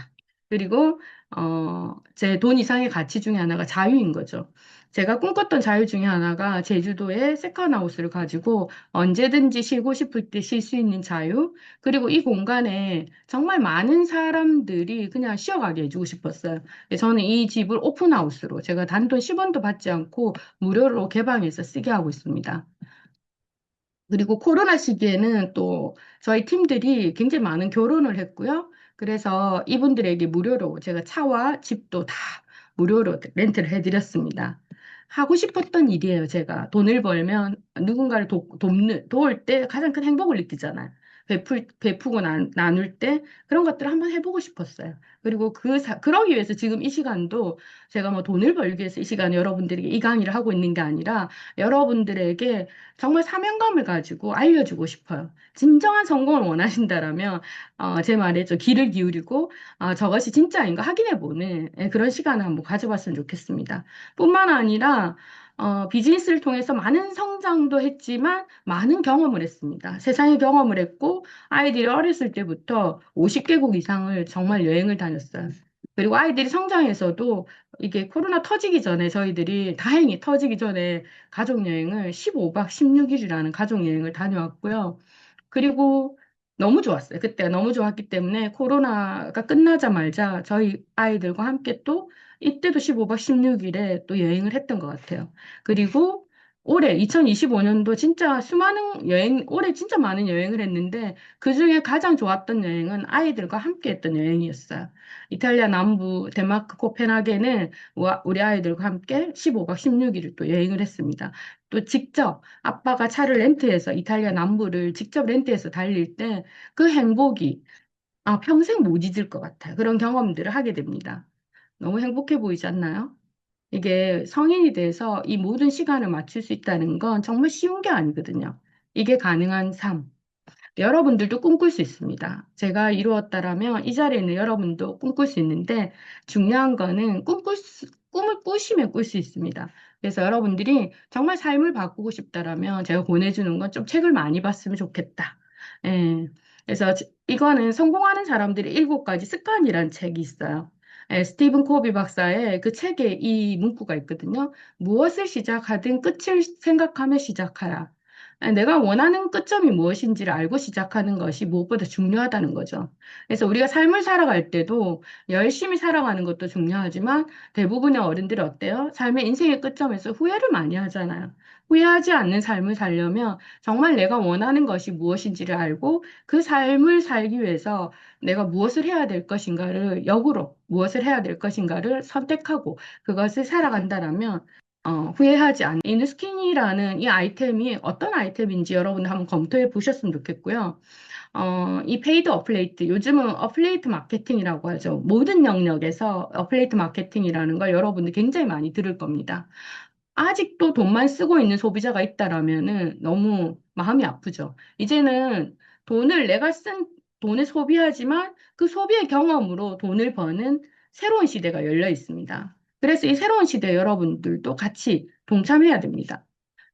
그리고 제 돈 이상의 가치 중에 하나가 자유인 거죠. 제가 꿈꿨던 자유 중에 하나가 제주도에 세컨하우스를 가지고 언제든지 쉬고 싶을 때 쉴 수 있는 자유, 그리고 이 공간에 정말 많은 사람들이 그냥 쉬어가게 해주고 싶었어요. 저는 이 집을 오픈하우스로 제가 단돈 10원도 받지 않고 무료로 개방해서 쓰게 하고 있습니다. 그리고 코로나 시기에는 또 저희 팀들이 굉장히 많은 결혼을 했고요. 그래서 이분들에게 무료로 제가 차와 집도 다 무료로 렌트를 해드렸습니다. 하고 싶었던 일이에요, 제가. 돈을 벌면 누군가를 도울 때 가장 큰 행복을 느끼잖아요. 베푸고 나눌 때 그런 것들을 한번 해보고 싶었어요. 그리고 그러기 위해서 지금 이 시간도 제가 뭐 돈을 벌기 위해서 이 시간에 여러분들에게 이 강의를 하고 있는 게 아니라 여러분들에게 정말 사명감을 가지고 알려주고 싶어요. 진정한 성공을 원하신다라면 제 말에 좀 귀를 기울이고 저것이 진짜인가 확인해보는 그런 시간을 한번 가져봤으면 좋겠습니다. 뿐만 아니라 비즈니스를 통해서 많은 성장도 했지만 많은 경험을 했습니다. 세상의 경험을 했고 아이들이 어렸을 때부터 50개국 이상을 정말 여행을 다녔어요. 그리고 아이들이 성장해서도 이게 코로나 터지기 전에 저희들이 다행히 터지기 전에 가족여행을 15박 16일이라는 가족여행을 다녀왔고요. 그리고 너무 좋았어요. 그때 너무 좋았기 때문에 코로나가 끝나자마자 저희 아이들과 함께 또 이때도 15박 16일에 또 여행을 했던 것 같아요. 그리고 올해 2025년도 진짜 올해 진짜 많은 여행을 했는데 그중에 가장 좋았던 여행은 아이들과 함께 했던 여행이었어요. 이탈리아 남부 덴마크 코펜하겐은 우리 아이들과 함께 15박 16일을 또 여행을 했습니다. 또 직접 아빠가 차를 렌트해서 이탈리아 남부를 직접 렌트해서 달릴 때 그 행복이 평생 못 잊을 것 같아요. 그런 경험들을 하게 됩니다. 너무 행복해 보이지 않나요? 이게 성인이 돼서 이 모든 시간을 맞출 수 있다는 건 정말 쉬운 게 아니거든요. 이게 가능한 삶. 여러분들도 꿈꿀 수 있습니다. 제가 이루었다라면 이 자리에 있는 여러분도 꿈꿀 수 있는데 중요한 거는 꿈을 꾸시면 꿀 수 있습니다. 그래서 여러분들이 정말 삶을 바꾸고 싶다라면 제가 보내주는 건 좀 책을 많이 봤으면 좋겠다. 예. 그래서 이거는 성공하는 사람들의 7가지 습관이라는 책이 있어요. 스티븐 코비 박사의 그 책에 이 문구가 있거든요. 무엇을 시작하든 끝을 생각하며 시작하라. 내가 원하는 끝점이 무엇인지를 알고 시작하는 것이 무엇보다 중요하다는 거죠. 그래서 우리가 삶을 살아갈 때도 열심히 살아가는 것도 중요하지만 대부분의 어른들이 어때요? 삶의 인생의 끝점에서 후회를 많이 하잖아요. 후회하지 않는 삶을 살려면 정말 내가 원하는 것이 무엇인지를 알고 그 삶을 살기 위해서 내가 무엇을 해야 될 것인가를 역으로 무엇을 해야 될 것인가를 선택하고 그것을 살아간다라면 후회하지 않는 이 누스킨이라는 이 아이템이 어떤 아이템인지 여러분 한번 검토해 보셨으면 좋겠고요. 이 페이드 어플레이트, 요즘은 어플레이트 마케팅이라고 하죠. 모든 영역에서 어플레이트 마케팅이라는 걸 여러분들 굉장히 많이 들을 겁니다. 아직도 돈만 쓰고 있는 소비자가 있다라면은 너무 마음이 아프죠. 이제는 내가 쓴 돈을 소비하지만 그 소비의 경험으로 돈을 버는 새로운 시대가 열려 있습니다. 그래서 이 새로운 시대에 여러분들도 같이 동참해야 됩니다.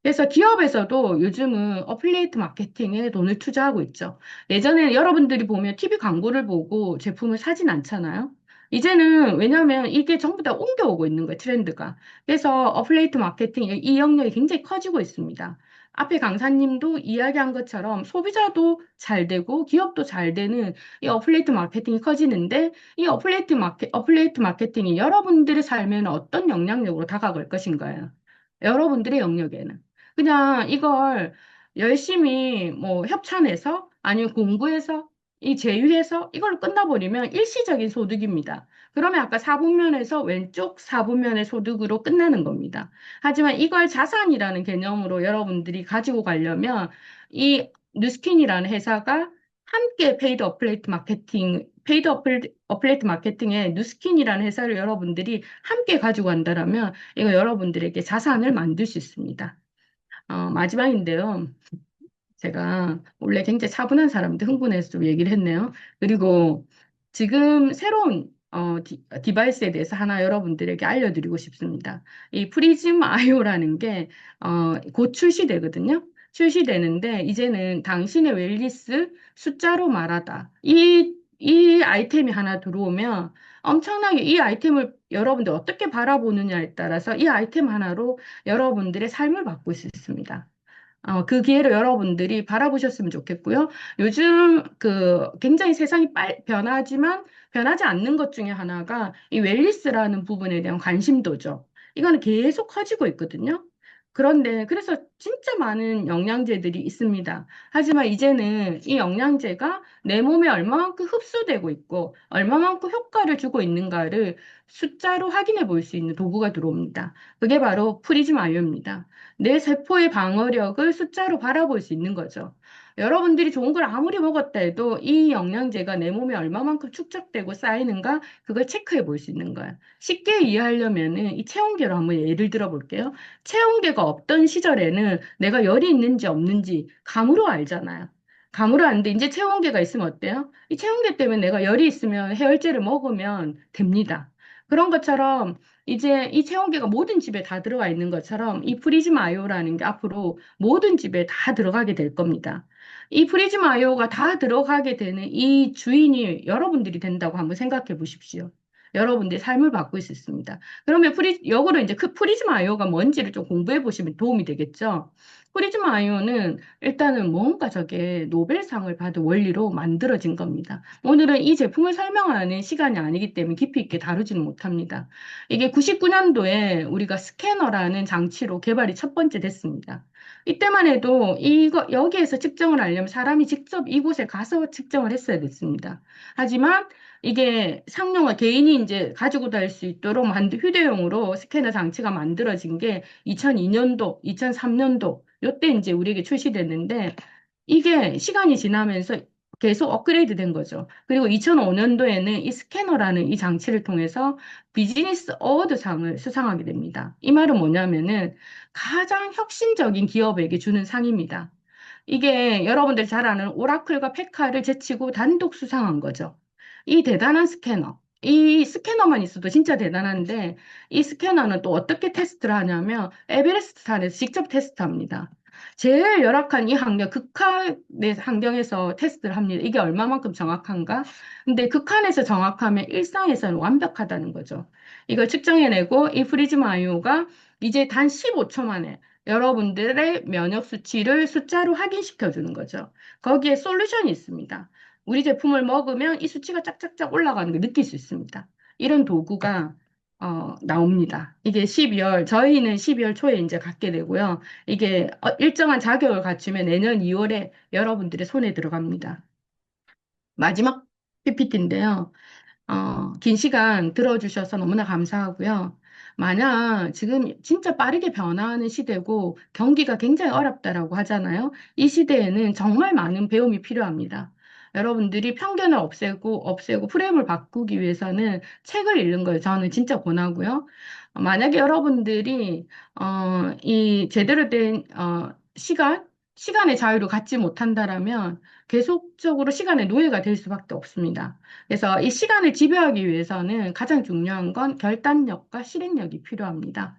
그래서 기업에서도 요즘은 어플리에이트 마케팅에 돈을 투자하고 있죠. 예전에 여러분들이 보면 TV 광고를 보고 제품을 사진 않잖아요. 이제는 왜냐하면 이게 전부 다 옮겨오고 있는 거예요, 트렌드가. 그래서 어플리에이트 마케팅 이 영역이 굉장히 커지고 있습니다. 앞에 강사님도 이야기한 것처럼 소비자도 잘 되고 기업도 잘 되는 이 어플리에이트 마케팅이 커지는데 이 어플리에이트 마케팅이 여러분들의 삶에는 어떤 영향력으로 다가갈 것인가요? 여러분들의 영역에는. 그냥 이걸 열심히 뭐 협찬해서 아니면 공부해서 이 제휴해서 이걸로 끝나버리면 일시적인 소득입니다. 그러면 아까 4분면에서 왼쪽 4분면의 소득으로 끝나는 겁니다. 하지만 이걸 자산이라는 개념으로 여러분들이 가지고 가려면 이 뉴스킨이라는 회사가 함께 어플레이트 마케팅에 뉴스킨이라는 회사를 여러분들이 함께 가지고 간다라면 이거 여러분들에게 자산을 만들 수 있습니다. 마지막인데요. 제가 원래 굉장히 차분한 사람인데 흥분해서 좀 얘기를 했네요. 그리고 지금 새로운 디바이스에 대해서 하나 여러분들에게 알려드리고 싶습니다. 이 프리즘 아이오라는 게 곧 출시되거든요. 출시되는데 이제는 당신의 웰리스 숫자로 말하다. 이 아이템이 하나 들어오면 엄청나게 이 아이템을 여러분들 어떻게 바라보느냐에 따라서 이 아이템 하나로 여러분들의 삶을 바꿀 수 있습니다. 그 기회를 여러분들이 바라보셨으면 좋겠고요. 요즘 굉장히 세상이 변하지만 변하지 않는 것 중에 하나가 이 웰니스라는 부분에 대한 관심도죠. 이거는 계속 커지고 있거든요. 그런데 그래서 진짜 많은 영양제들이 있습니다. 하지만 이제는 이 영양제가 내 몸에 얼마만큼 흡수되고 있고 얼마만큼 효과를 주고 있는가를 숫자로 확인해 볼 수 있는 도구가 들어옵니다. 그게 바로 프리즘 아이오입니다. 내 세포의 방어력을 숫자로 바라볼 수 있는 거죠. 여러분들이 좋은 걸 아무리 먹었다 해도 이 영양제가 내 몸에 얼마만큼 축적되고 쌓이는가 그걸 체크해 볼 수 있는 거예요. 쉽게 이해하려면은 이 체온계로 한번 예를 들어 볼게요. 체온계가 없던 시절에는 내가 열이 있는지 없는지 감으로 알잖아요. 감으로 아는데 이제 체온계가 있으면 어때요? 이 체온계 때문에 내가 열이 있으면 해열제를 먹으면 됩니다. 그런 것처럼 이제 이 체온계가 모든 집에 다 들어가 있는 것처럼 이 프리즘 아이오라는 게 앞으로 모든 집에 다 들어가게 될 겁니다. 이 프리즘 아이오가 다 들어가게 되는 이 주인이 여러분들이 된다고 한번 생각해 보십시오. 여러분들의 삶을 바꿀 수 있습니다. 그러면 역으로 이제 그 프리즘 아이오가 뭔지를 좀 공부해 보시면 도움이 되겠죠. 프리즘 아이오는 일단은 뭔가 저게 노벨상을 받은 원리로 만들어진 겁니다. 오늘은 이 제품을 설명하는 시간이 아니기 때문에 깊이 있게 다루지는 못합니다. 이게 99년도에 우리가 스캐너라는 장치로 개발이 첫 번째 됐습니다. 이때만 해도 여기에서 측정을 하려면 사람이 직접 이곳에 가서 측정을 했어야 됐습니다. 하지만 이게 개인이 이제 가지고 다닐 수 있도록 만든 휴대용으로 스캐너 장치가 만들어진 게 2002년도, 2003년도, 요때 이제 우리에게 출시됐는데 이게 시간이 지나면서 계속 업그레이드 된 거죠. 그리고 2005년도에는 이 스캐너라는 이 장치를 통해서 비즈니스 어워드 상을 수상하게 됩니다. 이 말은 뭐냐면은 가장 혁신적인 기업에게 주는 상입니다. 이게 여러분들 잘 아는 오라클과 페카를 제치고 단독 수상한 거죠. 이 대단한 스캐너. 이 스캐너만 있어도 진짜 대단한데 이 스캐너는 또 어떻게 테스트를 하냐면 에베레스트 산에서 직접 테스트합니다. 제일 열악한 이 환경, 극한의 환경에서 테스트를 합니다. 이게 얼마만큼 정확한가? 근데 극한에서 정확하면 일상에서는 완벽하다는 거죠. 이걸 측정해내고 이 프리즈마 IO가 이제 단 15초 만에 여러분들의 면역 수치를 숫자로 확인시켜 주는 거죠. 거기에 솔루션이 있습니다. 우리 제품을 먹으면 이 수치가 짝짝짝 올라가는 걸 느낄 수 있습니다. 이런 도구가 나옵니다. 이게 12월, 저희는 12월 초에 이제 갖게 되고요. 이게 일정한 자격을 갖추면 내년 2월에 여러분들의 손에 들어갑니다. 마지막 PPT인데요. 긴 시간 들어주셔서 너무나 감사하고요. 만약 지금 진짜 빠르게 변화하는 시대고 경기가 굉장히 어렵다라고 하잖아요. 이 시대에는 정말 많은 배움이 필요합니다. 여러분들이 편견을 없애고 프레임을 바꾸기 위해서는 책을 읽는 걸 저는 진짜 권하고요. 만약에 여러분들이 이 제대로 된 시간의 자유를 갖지 못한다라면 계속적으로 시간의 노예가 될 수밖에 없습니다. 그래서 이 시간을 지배하기 위해서는 가장 중요한 건 결단력과 실행력이 필요합니다.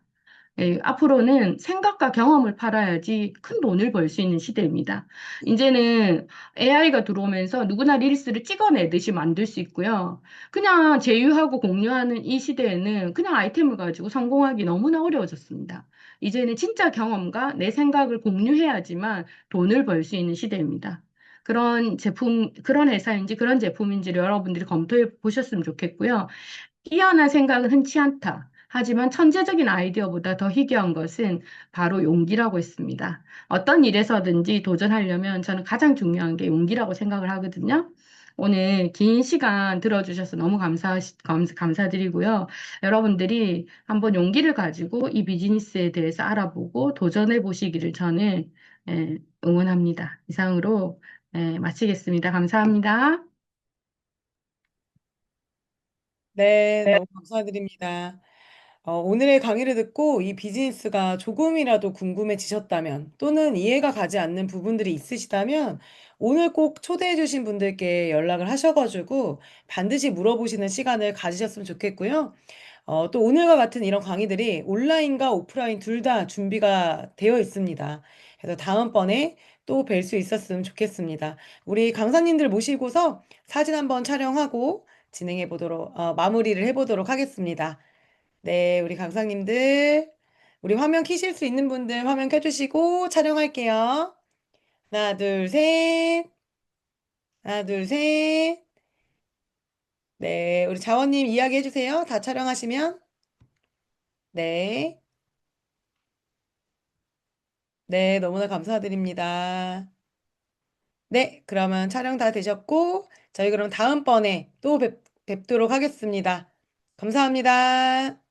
예, 앞으로는 생각과 경험을 팔아야지 큰 돈을 벌 수 있는 시대입니다. 이제는 AI가 들어오면서 누구나 릴스를 찍어내듯이 만들 수 있고요. 그냥 제휴하고 공유하는 이 시대에는 그냥 아이템을 가지고 성공하기 너무나 어려워졌습니다. 이제는 진짜 경험과 내 생각을 공유해야지만 돈을 벌 수 있는 시대입니다. 그런 제품, 그런 회사인지 그런 제품인지를 여러분들이 검토해 보셨으면 좋겠고요. 뛰어난 생각은 흔치 않다. 하지만 천재적인 아이디어보다 더 희귀한 것은 바로 용기라고 했습니다. 어떤 일에서든지 도전하려면 저는 가장 중요한 게 용기라고 생각을 하거든요. 오늘 긴 시간 들어주셔서 너무 감사드리고요. 여러분들이 한번 용기를 가지고 이 비즈니스에 대해서 알아보고 도전해 보시기를 저는 응원합니다. 이상으로 마치겠습니다. 감사합니다. 네, 너무 감사드립니다. 오늘의 강의를 듣고 이 비즈니스가 조금이라도 궁금해지셨다면 또는 이해가 가지 않는 부분들이 있으시다면 오늘 꼭 초대해 주신 분들께 연락을 하셔가지고 반드시 물어보시는 시간을 가지셨으면 좋겠고요. 또 오늘과 같은 이런 강의들이 온라인과 오프라인 둘 다 준비가 되어 있습니다. 그래서 다음번에 또 뵐 수 있었으면 좋겠습니다. 우리 강사님들 모시고서 사진 한번 촬영하고 진행해 보도록, 마무리를 해보도록 하겠습니다. 네, 우리 강사님들, 우리 화면 켜실 수 있는 분들 화면 켜주시고 촬영할게요. 하나, 둘, 셋. 하나, 둘, 셋. 네, 우리 자원님 이야기 해주세요. 다 촬영하시면. 네. 네, 너무나 감사드립니다. 네, 그러면 촬영 다 되셨고, 저희 그럼 다음번에 또 뵙도록 하겠습니다. 감사합니다.